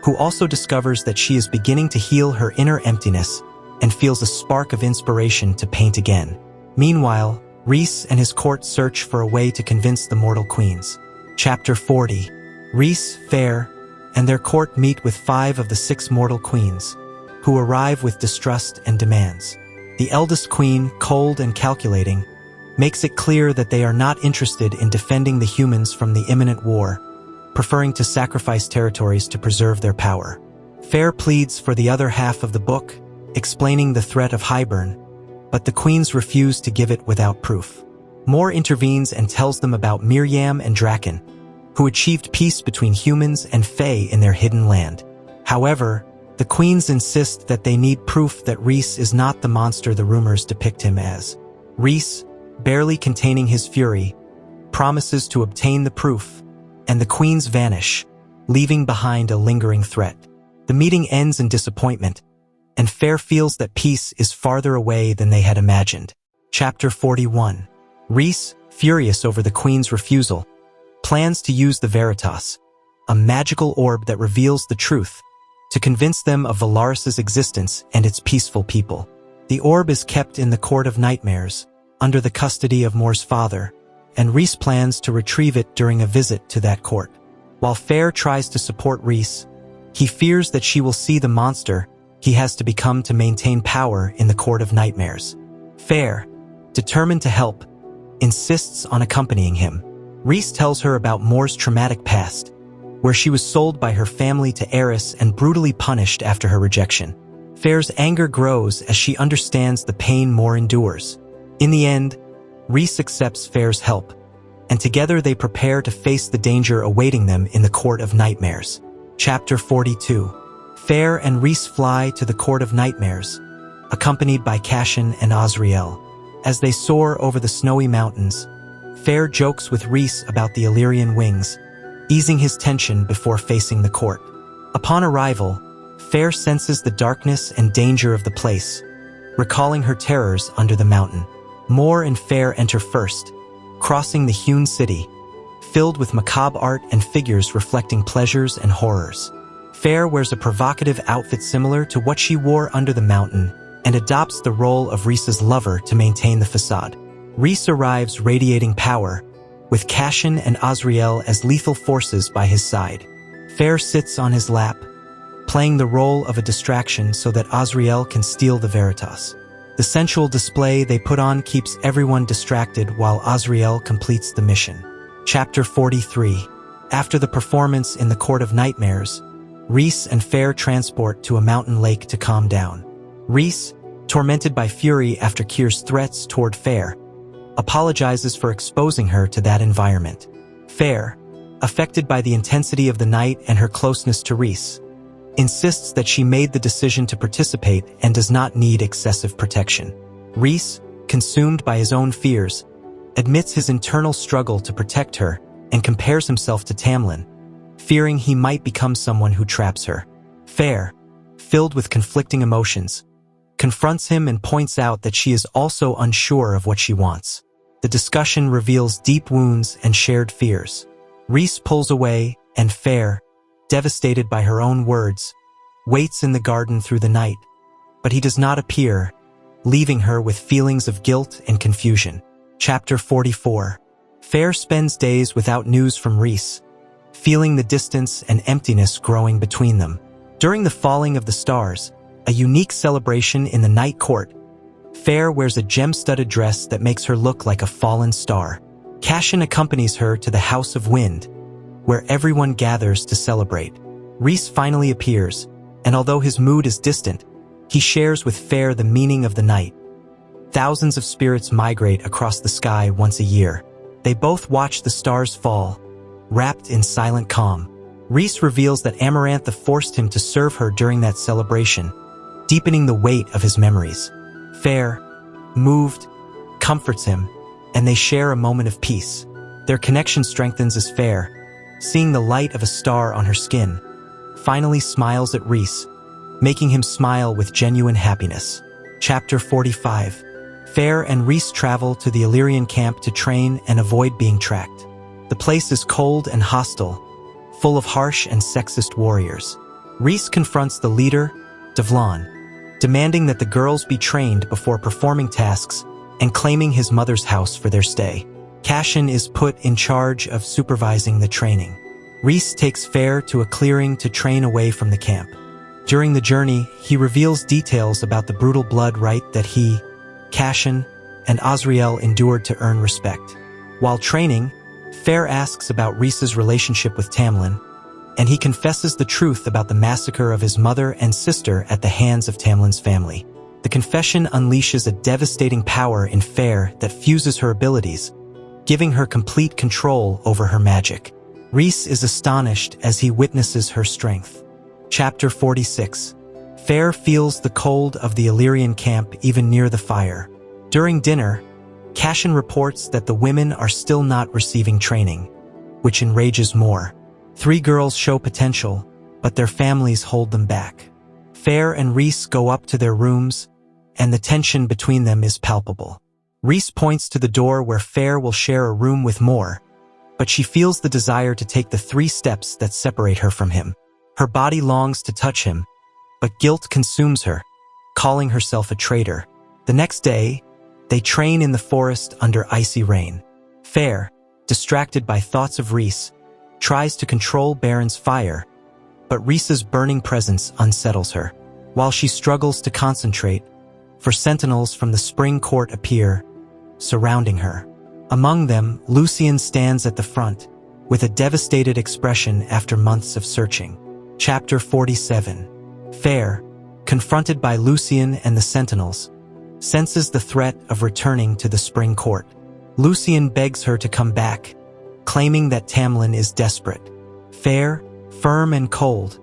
who also discovers that she is beginning to heal her inner emptiness and feels a spark of inspiration to paint again. Meanwhile, Rhys and his court search for a way to convince the mortal queens. Chapter 40. Rhys, Feyre, and their court meet with 5 of the 6 mortal queens, who arrive with distrust and demands. The eldest queen, cold and calculating, makes it clear that they are not interested in defending the humans from the imminent war, preferring to sacrifice territories to preserve their power. Feyre pleads for the other half of the book, explaining the threat of Hybern, but the queens refuse to give it without proof. Moore intervenes and tells them about Miriam and Draken, who achieved peace between humans and Fae in their hidden land. However, the queens insist that they need proof that Rhys is not the monster the rumors depict him as. Rhys, barely containing his fury, promises to obtain the proof, and the queens vanish, leaving behind a lingering threat. The meeting ends in disappointment, and Feyre feels that peace is farther away than they had imagined. Chapter 41. Rhys, furious over the queen's refusal, plans to use the Veritas, a magical orb that reveals the truth, to convince them of Valaris's existence and its peaceful people. The orb is kept in the Court of Nightmares, under the custody of Moore's father, and Rhys plans to retrieve it during a visit to that court. While Feyre tries to support Rhys, he fears that she will see the monster he has to become to maintain power in the Court of Nightmares. Feyre, determined to help, insists on accompanying him. Rhys tells her about Moore's traumatic past, where she was sold by her family to Eris and brutally punished after her rejection. Feyre's anger grows as she understands the pain Moore endures. In the end, Rhys accepts Feyre's help, and together they prepare to face the danger awaiting them in the Court of Nightmares. Chapter 42. Feyre and Rhys fly to the Court of Nightmares, accompanied by Cashin and Azriel. As they soar over the snowy mountains, Feyre jokes with Rhys about the Illyrian wings, easing his tension before facing the court. Upon arrival, Feyre senses the darkness and danger of the place, recalling her terrors under the mountain. Moore and Feyre enter first, crossing the hewn city, filled with macabre art and figures reflecting pleasures and horrors. Feyre wears a provocative outfit similar to what she wore under the mountain and adopts the role of Rhys's lover to maintain the facade. Rhys arrives radiating power, with Cashin and Azriel as lethal forces by his side. Feyre sits on his lap, playing the role of a distraction so that Azriel can steal the Veritas. The sensual display they put on keeps everyone distracted while Azriel completes the mission. Chapter 43. After the performance in the Court of Nightmares, Rhys and Feyre transport to a mountain lake to calm down. Rhys, tormented by fury after Kyr's threats toward Feyre, apologizes for exposing her to that environment. Feyre, affected by the intensity of the night and her closeness to Rhys, insists that she made the decision to participate and does not need excessive protection. Rhys, consumed by his own fears, admits his internal struggle to protect her and compares himself to Tamlin, fearing he might become someone who traps her. Feyre, filled with conflicting emotions, confronts him and points out that she is also unsure of what she wants. The discussion reveals deep wounds and shared fears. Rhys pulls away, and Feyre, devastated by her own words, waits in the garden through the night, but he does not appear, leaving her with feelings of guilt and confusion. Chapter 44. Feyre spends days without news from Rhys, feeling the distance and emptiness growing between them. During the falling of the stars, a unique celebration in the night court, Feyre wears a gem-studded dress that makes her look like a fallen star. Cashin accompanies her to the House of Wind, where everyone gathers to celebrate. Rhys finally appears, and although his mood is distant, he shares with Feyre the meaning of the night. Thousands of spirits migrate across the sky once a year. They both watch the stars fall, wrapped in silent calm. Rhys reveals that Amarantha forced him to serve her during that celebration, deepening the weight of his memories. Feyre, moved, comforts him, and they share a moment of peace. Their connection strengthens as Feyre, seeing the light of a star on her skin, finally smiles at Rhys, making him smile with genuine happiness. Chapter 45. Feyre and Rhys travel to the Illyrian camp to train and avoid being tracked. The place is cold and hostile, full of harsh and sexist warriors. Rhys confronts the leader, Devlon, demanding that the girls be trained before performing tasks and claiming his mother's house for their stay. Cashin is put in charge of supervising the training. Rhys takes Feyre to a clearing to train away from the camp. During the journey, he reveals details about the brutal blood rite that he, Cashin, and Azriel endured to earn respect. While training, Feyre asks about Rhys's relationship with Tamlin, and he confesses the truth about the massacre of his mother and sister at the hands of Tamlin's family. The confession unleashes a devastating power in Feyre that fuses her abilities, giving her complete control over her magic. Rhys is astonished as he witnesses her strength. Chapter 46. Feyre feels the cold of the Illyrian camp even near the fire. During dinner, Cashin reports that the women are still not receiving training, which enrages more. 3 girls show potential, but their families hold them back. Feyre and Rhys go up to their rooms, and the tension between them is palpable. Rhys points to the door where Feyre will share a room with Mor, but she feels the desire to take the 3 steps that separate her from him. Her body longs to touch him, but guilt consumes her, calling herself a traitor. The next day, they train in the forest under icy rain. Feyre, distracted by thoughts of Rhys, tries to control Baron's fire, but Rhys's burning presence unsettles her. While she struggles to concentrate, 4 sentinels from the spring court appear, surrounding her. Among them, Lucien stands at the front, with a devastated expression after months of searching. Chapter 47. Feyre, confronted by Lucien and the sentinels, senses the threat of returning to the spring court. Lucien begs her to come back, claiming that Tamlin is desperate. Feyre, firm and cold,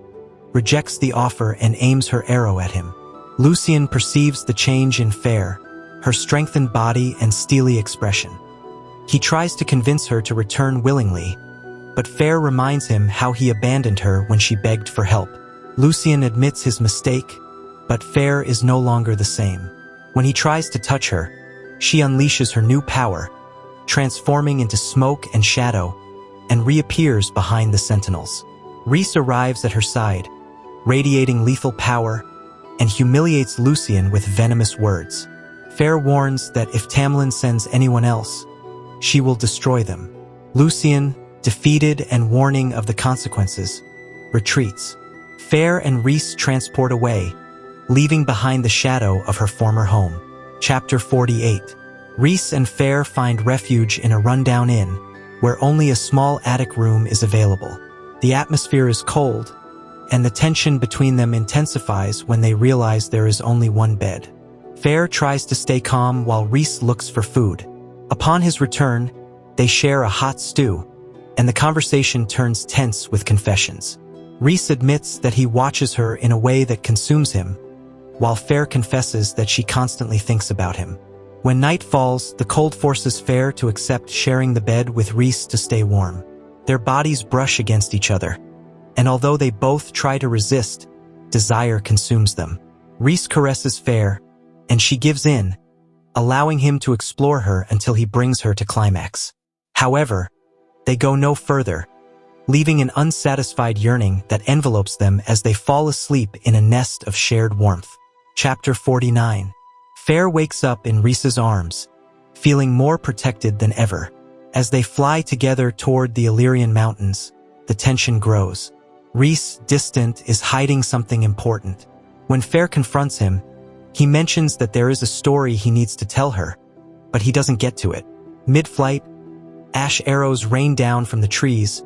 rejects the offer and aims her arrow at him. Lucien perceives the change in Feyre, her strengthened body and steely expression. He tries to convince her to return willingly, but Feyre reminds him how he abandoned her when she begged for help. Lucien admits his mistake, but Feyre is no longer the same. When he tries to touch her, she unleashes her new power, transforming into smoke and shadow, and reappears behind the sentinels. Rhys arrives at her side, radiating lethal power, and humiliates Lucien with venomous words. Feyre warns that if Tamlin sends anyone else, she will destroy them. Lucien, defeated and warning of the consequences, retreats. Feyre and Rhys transport away, leaving behind the shadow of her former home. Chapter 48. Rhys and Feyre find refuge in a rundown inn, where only a small attic room is available. The atmosphere is cold, and the tension between them intensifies when they realize there is only one bed. Feyre tries to stay calm while Rhys looks for food. Upon his return, they share a hot stew, and the conversation turns tense with confessions. Rhys admits that he watches her in a way that consumes him, while Feyre confesses that she constantly thinks about him. When night falls, the cold forces Feyre to accept sharing the bed with Rhys to stay warm. Their bodies brush against each other, and although they both try to resist, desire consumes them. Rhys caresses Feyre, and she gives in, allowing him to explore her until he brings her to climax. However, they go no further, leaving an unsatisfied yearning that envelopes them as they fall asleep in a nest of shared warmth. Chapter 49. Feyre wakes up in Rhys's arms, feeling more protected than ever. As they fly together toward the Illyrian mountains, the tension grows. Rhys, distant, is hiding something important. When Feyre confronts him, he mentions that there is a story he needs to tell her, but he doesn't get to it. Mid-flight, ash arrows rain down from the trees,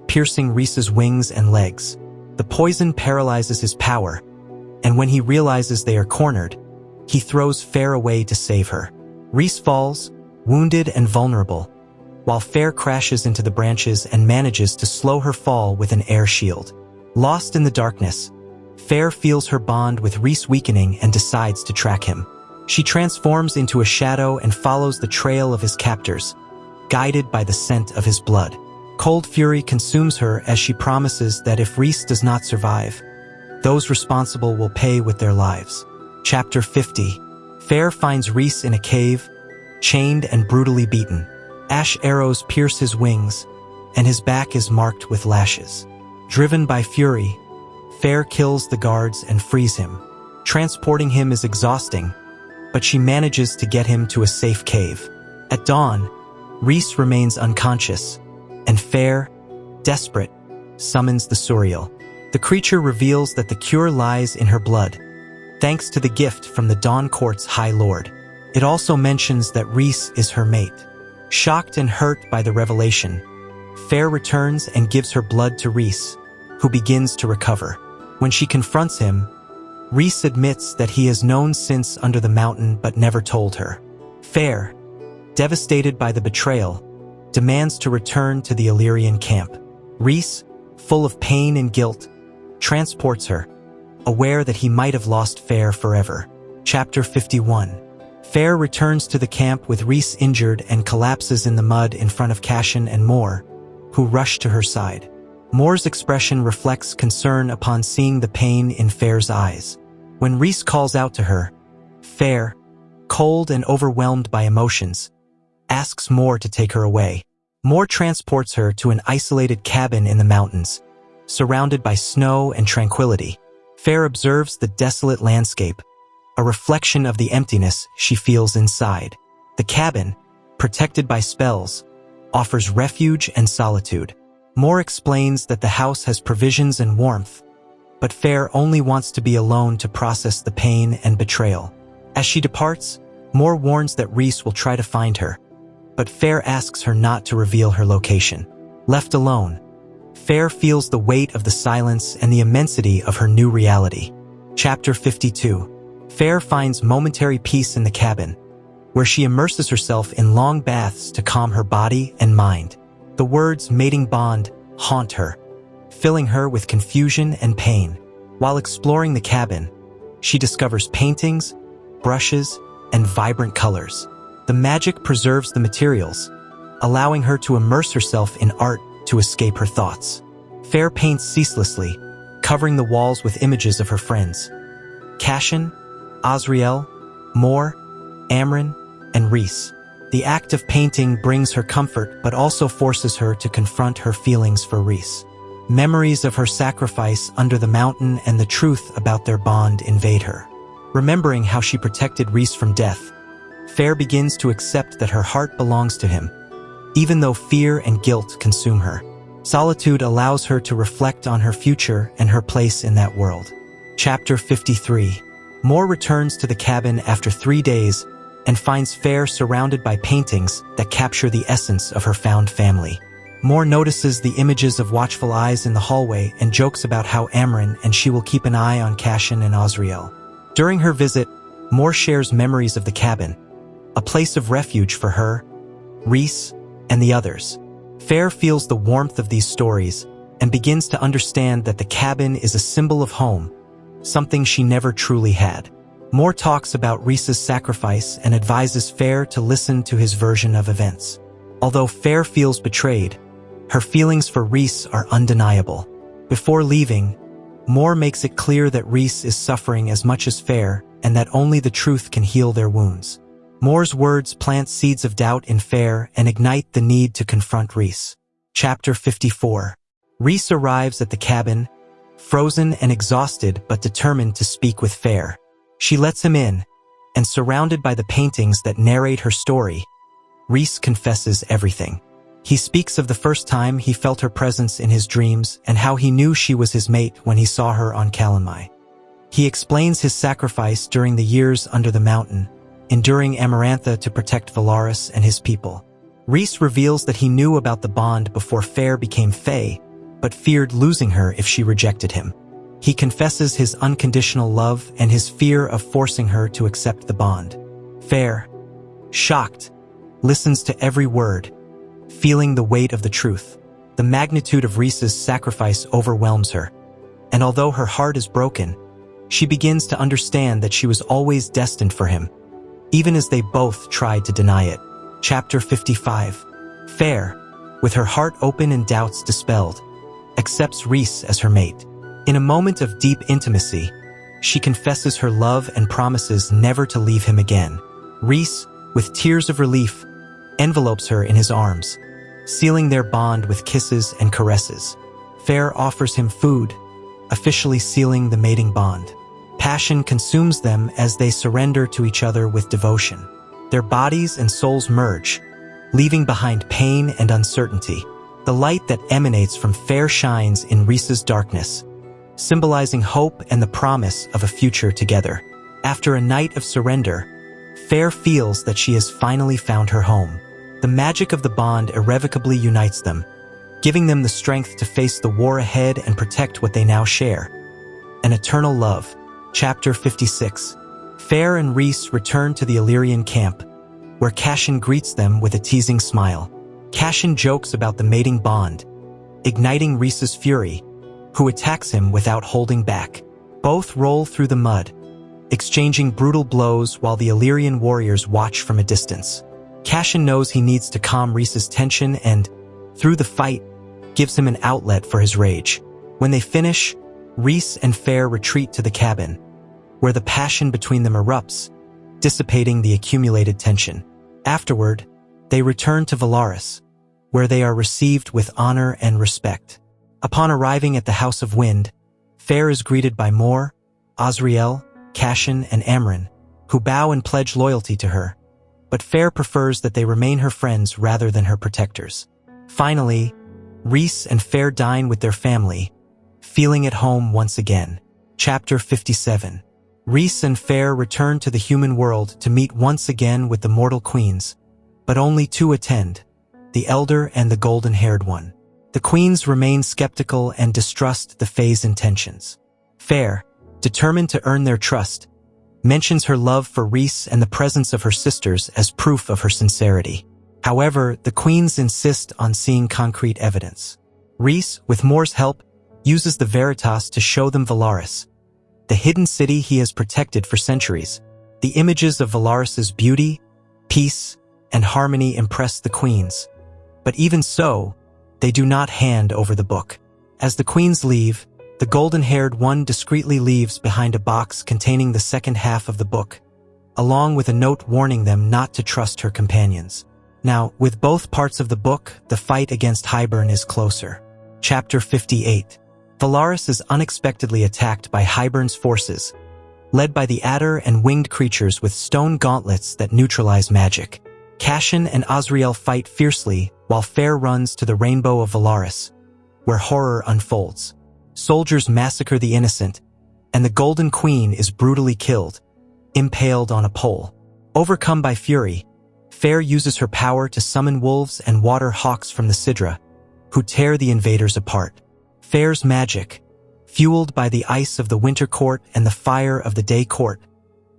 piercing Rhys's wings and legs. The poison paralyzes his power, and when he realizes they are cornered, he throws Feyre away to save her. Rhys falls, wounded and vulnerable, while Feyre crashes into the branches and manages to slow her fall with an air shield. Lost in the darkness, Feyre feels her bond with Rhys weakening and decides to track him. She transforms into a shadow and follows the trail of his captors, guided by the scent of his blood. Cold fury consumes her as she promises that if Rhys does not survive, those responsible will pay with their lives. Chapter 50. Feyre finds Rhys in a cave, chained and brutally beaten. Ash arrows pierce his wings, and his back is marked with lashes. Driven by fury, Feyre kills the guards and frees him. Transporting him is exhausting, but she manages to get him to a safe cave. At dawn, Rhys remains unconscious, and Feyre, desperate, summons the Suriel. The creature reveals that the cure lies in her blood, thanks to the gift from the Dawn Court's High Lord. It also mentions that Rhys is her mate. Shocked and hurt by the revelation, Feyre returns and gives her blood to Rhys, who begins to recover. When she confronts him, Rhys admits that he has known since under the mountain but never told her. Feyre, devastated by the betrayal, demands to return to the Illyrian camp. Rhys, full of pain and guilt, transports her, aware that he might have lost Feyre forever. Chapter 51. Feyre returns to the camp with Rhys injured and collapses in the mud in front of Cashen and Mor, who rush to her side. Mor's expression reflects concern upon seeing the pain in Feyre's eyes. When Rhys calls out to her, Feyre, cold and overwhelmed by emotions, asks Mor to take her away. Mor transports her to an isolated cabin in the mountains, surrounded by snow and tranquility. Feyre observes the desolate landscape, a reflection of the emptiness she feels inside. The cabin, protected by spells, offers refuge and solitude. Mor explains that the house has provisions and warmth, but Feyre only wants to be alone to process the pain and betrayal. As she departs, Mor warns that Rhys will try to find her, but Feyre asks her not to reveal her location. Left alone, Feyre feels the weight of the silence and the immensity of her new reality. Chapter 52. Feyre finds momentary peace in the cabin, where she immerses herself in long baths to calm her body and mind. The words mating bond haunt her, filling her with confusion and pain. While exploring the cabin, she discovers paintings, brushes, and vibrant colors. The magic preserves the materials, allowing her to immerse herself in art to escape her thoughts. Feyre paints ceaselessly, covering the walls with images of her friends: Cashen, Azriel, Mor, Amren, and Rhys. The act of painting brings her comfort but also forces her to confront her feelings for Rhys. Memories of her sacrifice under the mountain and the truth about their bond invade her. Remembering how she protected Rhys from death, Feyre begins to accept that her heart belongs to him, even though fear and guilt consume her. Solitude allows her to reflect on her future and her place in that world. Chapter 53. Mor returns to the cabin after 3 days and finds Feyre surrounded by paintings that capture the essence of her found family. Mor notices the images of watchful eyes in the hallway and jokes about how Amren and she will keep an eye on Cashen and Azriel. During her visit, Mor shares memories of the cabin, a place of refuge for her, Rhys, and the others. Feyre feels the warmth of these stories and begins to understand that the cabin is a symbol of home, something she never truly had. Mor talks about Rhys's sacrifice and advises Feyre to listen to his version of events. Although Feyre feels betrayed, her feelings for Rhys are undeniable. Before leaving, Mor makes it clear that Rhys is suffering as much as Feyre and that only the truth can heal their wounds. Mor's words plant seeds of doubt in Feyre and ignite the need to confront Rhys. Chapter 54. Rhys arrives at the cabin, frozen and exhausted but determined to speak with Feyre. She lets him in, and surrounded by the paintings that narrate her story, Rhys confesses everything. He speaks of the first time he felt her presence in his dreams and how he knew she was his mate when he saw her on Calanmai. He explains his sacrifice during the years under the mountain, enduring Amarantha to protect Valaris and his people. Rhys reveals that he knew about the bond before Feyre became Fae, but feared losing her if she rejected him. He confesses his unconditional love and his fear of forcing her to accept the bond. Feyre, shocked, listens to every word, feeling the weight of the truth. The magnitude of Rhys's sacrifice overwhelms her, and although her heart is broken, she begins to understand that she was always destined for him, even as they both tried to deny it. Chapter 55. Feyre, with her heart open and doubts dispelled, accepts Rhys as her mate. In a moment of deep intimacy, she confesses her love and promises never to leave him again. Rhys, with tears of relief, envelopes her in his arms, sealing their bond with kisses and caresses. Feyre offers him food, officially sealing the mating bond. Passion consumes them as they surrender to each other with devotion. Their bodies and souls merge, leaving behind pain and uncertainty. The light that emanates from Feyre shines in Rhys's darkness, symbolizing hope and the promise of a future together. After a night of surrender, Feyre feels that she has finally found her home. The magic of the bond irrevocably unites them, giving them the strength to face the war ahead and protect what they now share. An Eternal Love. Chapter 56. Feyre and Rhys return to the Illyrian camp, where Cashin greets them with a teasing smile. Cashin jokes about the mating bond, igniting Rhys's fury, who attacks him without holding back. Both roll through the mud, exchanging brutal blows while the Illyrian warriors watch from a distance. Cashin knows he needs to calm Rhys's tension and, through the fight, gives him an outlet for his rage. When they finish, Rhys and Feyre retreat to the cabin, where the passion between them erupts, dissipating the accumulated tension. Afterward, they return to Velaris, where they are received with honor and respect. Upon arriving at the House of Wind, Feyre is greeted by Mor, Azriel, Cashin, and Amren, who bow and pledge loyalty to her, but Feyre prefers that they remain her friends rather than her protectors. Finally, Rhys and Feyre dine with their family, feeling at home once again. Chapter 57. Rhys and Feyre return to the human world to meet once again with the mortal queens, but only two attend, the Elder and the golden-haired one. The queens remain skeptical and distrust the Fae's intentions. Feyre, determined to earn their trust, mentions her love for Rhys and the presence of her sisters as proof of her sincerity. However, the queens insist on seeing concrete evidence. Rhys, with Mor's help, uses the Veritas to show them Velaris, the hidden city he has protected for centuries. The images of Velaris's beauty, peace, and harmony impress the queens. But even so, they do not hand over the book. As the queens leave, the golden-haired one discreetly leaves behind a box containing the second half of the book, along with a note warning them not to trust her companions. Now, with both parts of the book, the fight against Hybern is closer. Chapter 58. Velaris is unexpectedly attacked by Hybern's forces, led by the adder and winged creatures with stone gauntlets that neutralize magic. Cashin and Azriel fight fiercely, while Feyre runs to the Rainbow of Velaris, where horror unfolds. Soldiers massacre the innocent, and the Golden Queen is brutally killed, impaled on a pole. Overcome by fury, Feyre uses her power to summon wolves and water hawks from the Sidra, who tear the invaders apart. Feyre's magic, fueled by the ice of the Winter Court and the fire of the Day Court,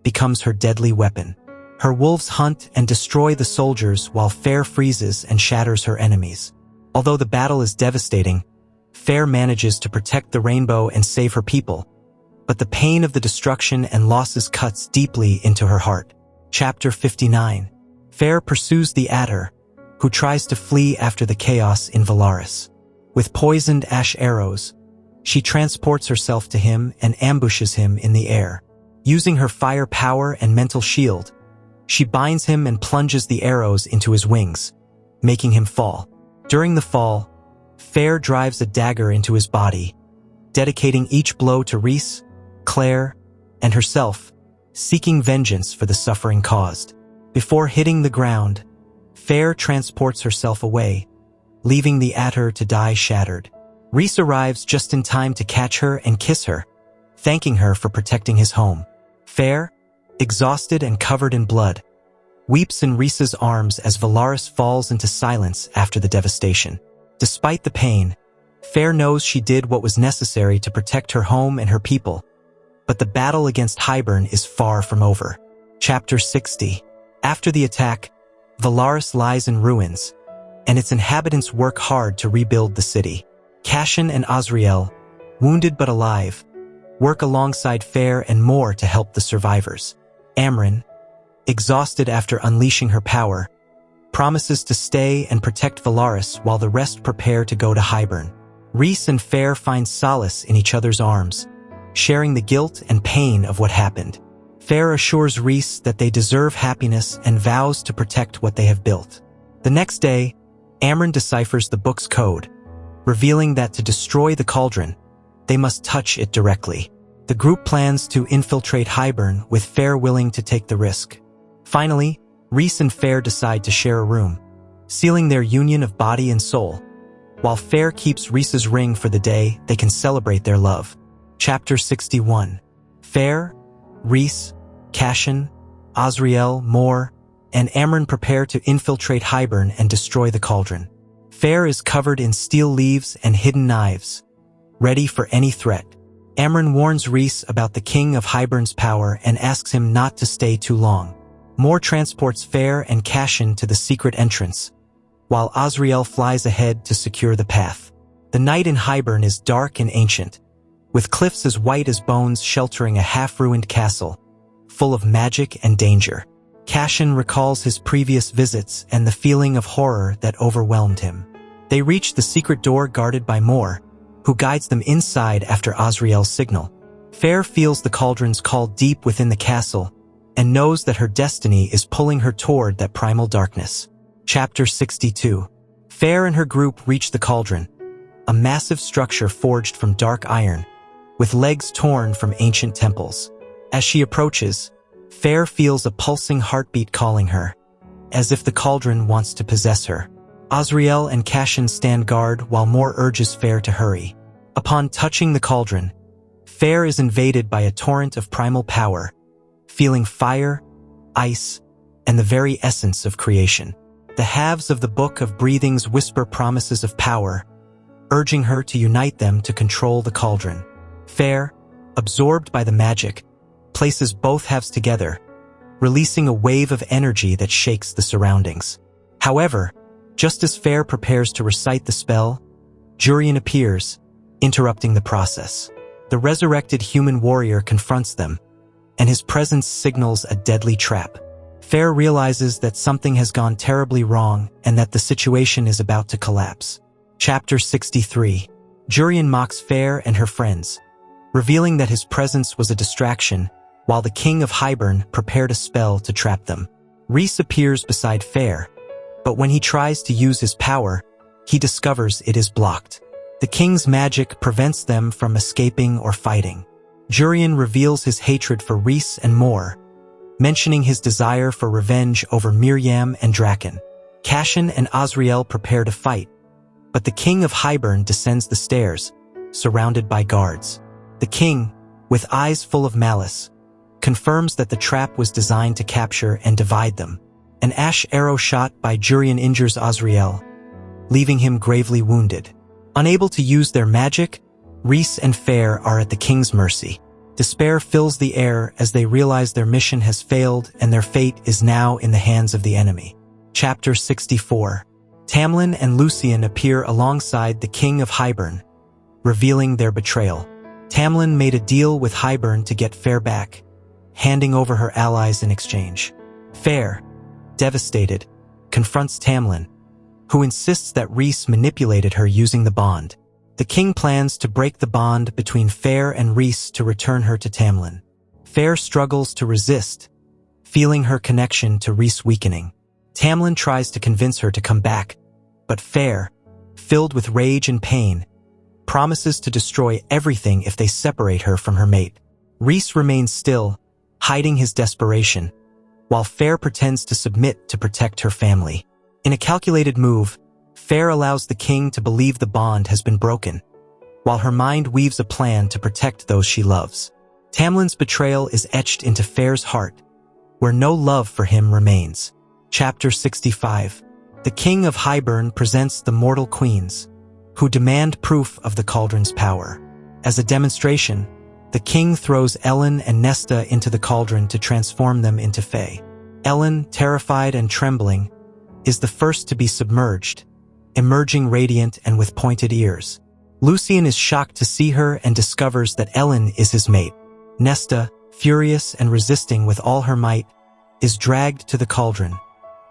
becomes her deadly weapon. Her wolves hunt and destroy the soldiers while Feyre freezes and shatters her enemies. Although the battle is devastating, Feyre manages to protect the rainbow and save her people, but the pain of the destruction and losses cuts deeply into her heart. Chapter 59. Feyre pursues the adder, who tries to flee after the chaos in Velaris. With poisoned ash arrows, she transports herself to him and ambushes him in the air. Using her fire power and mental shield, she binds him and plunges the arrows into his wings, making him fall. During the fall, Feyre drives a dagger into his body, dedicating each blow to Rhys, Claire, and herself, seeking vengeance for the suffering caused. Before hitting the ground, Feyre transports herself away, leaving the adder to die shattered. Rhys arrives just in time to catch her and kiss her, thanking her for protecting his home. Feyre, exhausted and covered in blood, weeps in Rhys's arms as Velaris falls into silence after the devastation. Despite the pain, Feyre knows she did what was necessary to protect her home and her people, but the battle against Hybern is far from over. Chapter 60. After the attack, Velaris lies in ruins, and its inhabitants work hard to rebuild the city. Cashin and Azriel, wounded but alive, work alongside Feyre and Mor to help the survivors. Amren, exhausted after unleashing her power, promises to stay and protect Velaris while the rest prepare to go to Hybern. Rhys and Feyre find solace in each other's arms, sharing the guilt and pain of what happened. Feyre assures Rhys that they deserve happiness and vows to protect what they have built. The next day, Amren deciphers the book's code, revealing that to destroy the cauldron, they must touch it directly. The group plans to infiltrate Hybern, with Feyre willing to take the risk. Finally, Rhys and Feyre decide to share a room, sealing their union of body and soul. While Feyre keeps Rhys's ring for the day they can celebrate their love. Chapter 61. Feyre, Rhys, Cashin, Azriel, Mor, and Amren prepare to infiltrate Hybern and destroy the cauldron. Feyre is covered in steel leaves and hidden knives, ready for any threat. Amren warns Rhys about the king of Hybern's power and asks him not to stay too long. Mor transports Feyre and Cashin to the secret entrance, while Azriel flies ahead to secure the path. The night in Hybern is dark and ancient, with cliffs as white as bones sheltering a half-ruined castle, full of magic and danger. Cashin recalls his previous visits and the feeling of horror that overwhelmed him. They reach the secret door guarded by Mor, who guides them inside after Azriel's signal. Feyre feels the cauldron's call deep within the castle and knows that her destiny is pulling her toward that primal darkness. Chapter 62. Feyre and her group reach the cauldron, a massive structure forged from dark iron, with legs torn from ancient temples. As she approaches, Feyre feels a pulsing heartbeat calling her, as if the cauldron wants to possess her. Azriel and Cashin stand guard while Mor urges Feyre to hurry. Upon touching the cauldron, Feyre is invaded by a torrent of primal power, feeling fire, ice, and the very essence of creation. The halves of the Book of Breathings whisper promises of power, urging her to unite them to control the cauldron. Feyre, absorbed by the magic, places both halves together, releasing a wave of energy that shakes the surroundings. However, just as Feyre prepares to recite the spell, Jurian appears, interrupting the process. The resurrected human warrior confronts them, and his presence signals a deadly trap. Feyre realizes that something has gone terribly wrong and that the situation is about to collapse. Chapter 63. Jurian mocks Feyre and her friends, revealing that his presence was a distraction while the king of Hybern prepared a spell to trap them. Rhys appears beside Feyre, but when he tries to use his power, he discovers it is blocked. The king's magic prevents them from escaping or fighting. Jurian reveals his hatred for Rhys and Mor, mentioning his desire for revenge over Miriam and Draken. Cashin and Azriel prepare to fight, but the king of Hybern descends the stairs, surrounded by guards. The king, with eyes full of malice, confirms that the trap was designed to capture and divide them. An ash arrow shot by Jurian injures Azriel, leaving him gravely wounded. Unable to use their magic, Rhys and Feyre are at the king's mercy. Despair fills the air as they realize their mission has failed and their fate is now in the hands of the enemy. Chapter 64. Tamlin and Lucien appear alongside the king of Hybern, revealing their betrayal. Tamlin made a deal with Hybern to get Feyre back, handing over her allies in exchange. Feyre, devastated, confronts Tamlin, who insists that Rhys manipulated her using the bond. The king plans to break the bond between Feyre and Rhys to return her to Tamlin. Feyre struggles to resist, feeling her connection to Rhys weakening. Tamlin tries to convince her to come back, but Feyre, filled with rage and pain, promises to destroy everything if they separate her from her mate. Rhys remains still, hiding his desperation, while Feyre pretends to submit to protect her family. In a calculated move, Feyre allows the king to believe the bond has been broken, while her mind weaves a plan to protect those she loves. Tamlin's betrayal is etched into Feyre's heart, where no love for him remains. Chapter 65. The king of Hybern presents the mortal queens, who demand proof of the cauldron's power. As a demonstration, the king throws Ellen and Nesta into the cauldron to transform them into Fae. Ellen, terrified and trembling, is the first to be submerged, emerging radiant and with pointed ears. Lucien is shocked to see her and discovers that Ellen is his mate. Nesta, furious and resisting with all her might, is dragged to the cauldron,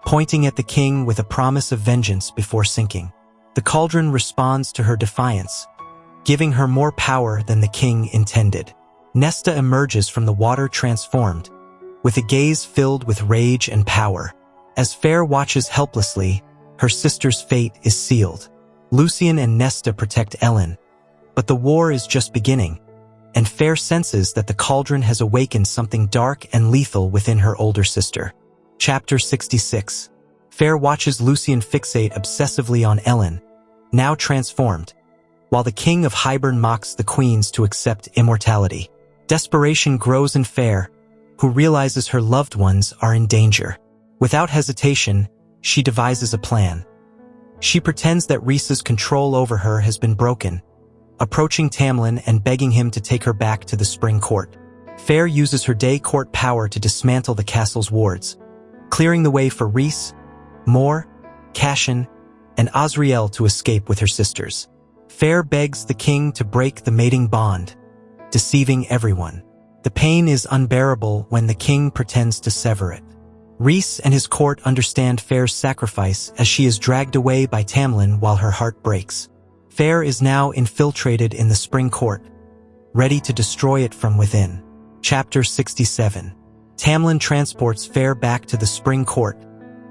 pointing at the king with a promise of vengeance before sinking. The cauldron responds to her defiance, giving her more power than the king intended. Nesta emerges from the water transformed, with a gaze filled with rage and power. As Feyre watches helplessly, her sister's fate is sealed. Lucien and Nesta protect Ellen, but the war is just beginning, and Feyre senses that the cauldron has awakened something dark and lethal within her older sister. Chapter 66. Feyre watches Lucien fixate obsessively on Ellen, now transformed, while the king of Hybern mocks the queens to accept immortality. Desperation grows in Feyre, who realizes her loved ones are in danger. Without hesitation, she devises a plan. She pretends that Rhys's control over her has been broken, approaching Tamlin and begging him to take her back to the Spring Court. Feyre uses her day court power to dismantle the castle's wards, clearing the way for Rhys, Mor, Cashin, and Azriel to escape with her sisters. Feyre begs the king to break the mating bond, deceiving everyone. The pain is unbearable when the king pretends to sever it. Rhys and his court understand Feyre's sacrifice as she is dragged away by Tamlin while her heart breaks. Feyre is now infiltrated in the Spring Court, ready to destroy it from within. Chapter 67. Tamlin transports Feyre back to the Spring Court,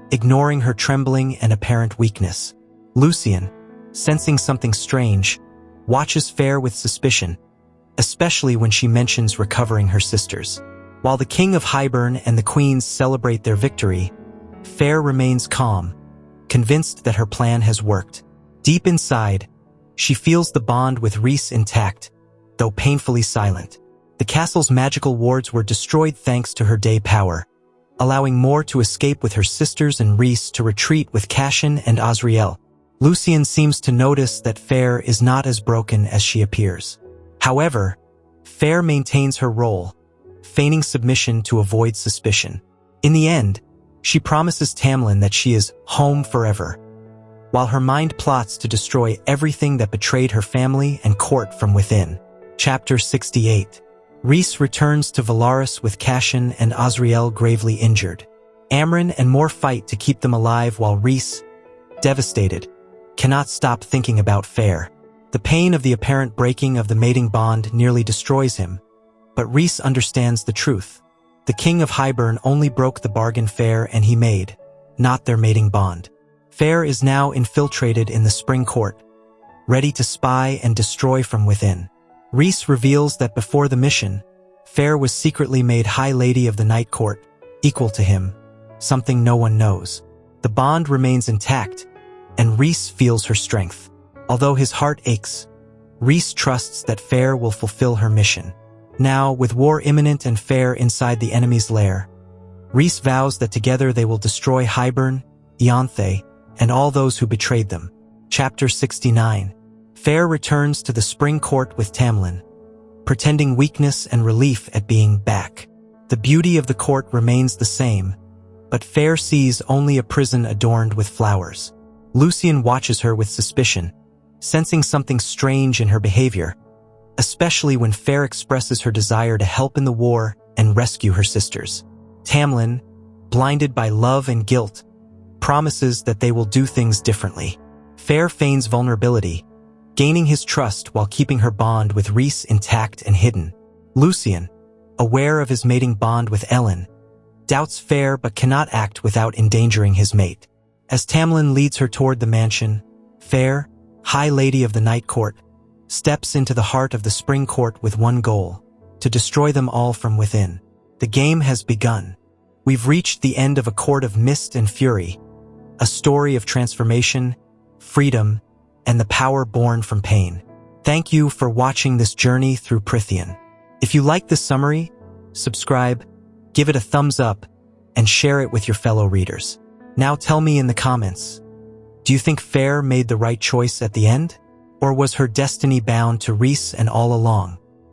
ignoring her trembling and apparent weakness. Lucien, sensing something strange, watches Feyre with suspicion, especially when she mentions recovering her sisters. While the King of Hybern and the Queens celebrate their victory, Feyre remains calm, convinced that her plan has worked. Deep inside, she feels the bond with Rhys intact, though painfully silent. The castle's magical wards were destroyed thanks to her day power, allowing Mor to escape with her sisters and Rhys to retreat with Cashin and Azriel. Lucien seems to notice that Feyre is not as broken as she appears. However, Feyre maintains her role, feigning submission to avoid suspicion. In the end, she promises Tamlin that she is home forever, while her mind plots to destroy everything that betrayed her family and court from within. Chapter 68. Rhys returns to Valaris with Cashin and Azriel gravely injured. Amren and Mor fight to keep them alive while Rhys, devastated, cannot stop thinking about Feyre. The pain of the apparent breaking of the mating bond nearly destroys him, but Rhys understands the truth. The King of Hybern only broke the bargain Feyre and he made, not their mating bond. Feyre is now infiltrated in the Spring Court, ready to spy and destroy from within. Rhys reveals that before the mission, Feyre was secretly made High Lady of the Night Court, equal to him, something no one knows. The bond remains intact, and Rhys feels her strength. Although his heart aches, Rhys trusts that Feyre will fulfill her mission. Now, with war imminent and Feyre inside the enemy's lair, Rhys vows that together they will destroy Hybern, Ianthe, and all those who betrayed them. Chapter 69. Feyre returns to the Spring Court with Tamlin, pretending weakness and relief at being back. The beauty of the court remains the same, but Feyre sees only a prison adorned with flowers. Lucien watches her with suspicion, sensing something strange in her behavior, especially when Feyre expresses her desire to help in the war and rescue her sisters. Tamlin, blinded by love and guilt, promises that they will do things differently. Feyre feigns vulnerability, gaining his trust while keeping her bond with Rhys intact and hidden. Lucien, aware of his mating bond with Ellen, doubts Feyre but cannot act without endangering his mate. As Tamlin leads her toward the mansion, Feyre, High Lady of the Night Court, steps into the heart of the Spring Court with one goal: to destroy them all from within. The game has begun. We've reached the end of A Court of Mist and Fury, a story of transformation, freedom, and the power born from pain. Thank you for watching this journey through Prythian. If you like this summary, subscribe, give it a thumbs up, and share it with your fellow readers. Now tell me in the comments, do you think Feyre made the right choice at the end? Or was her destiny bound to Rhys and all along?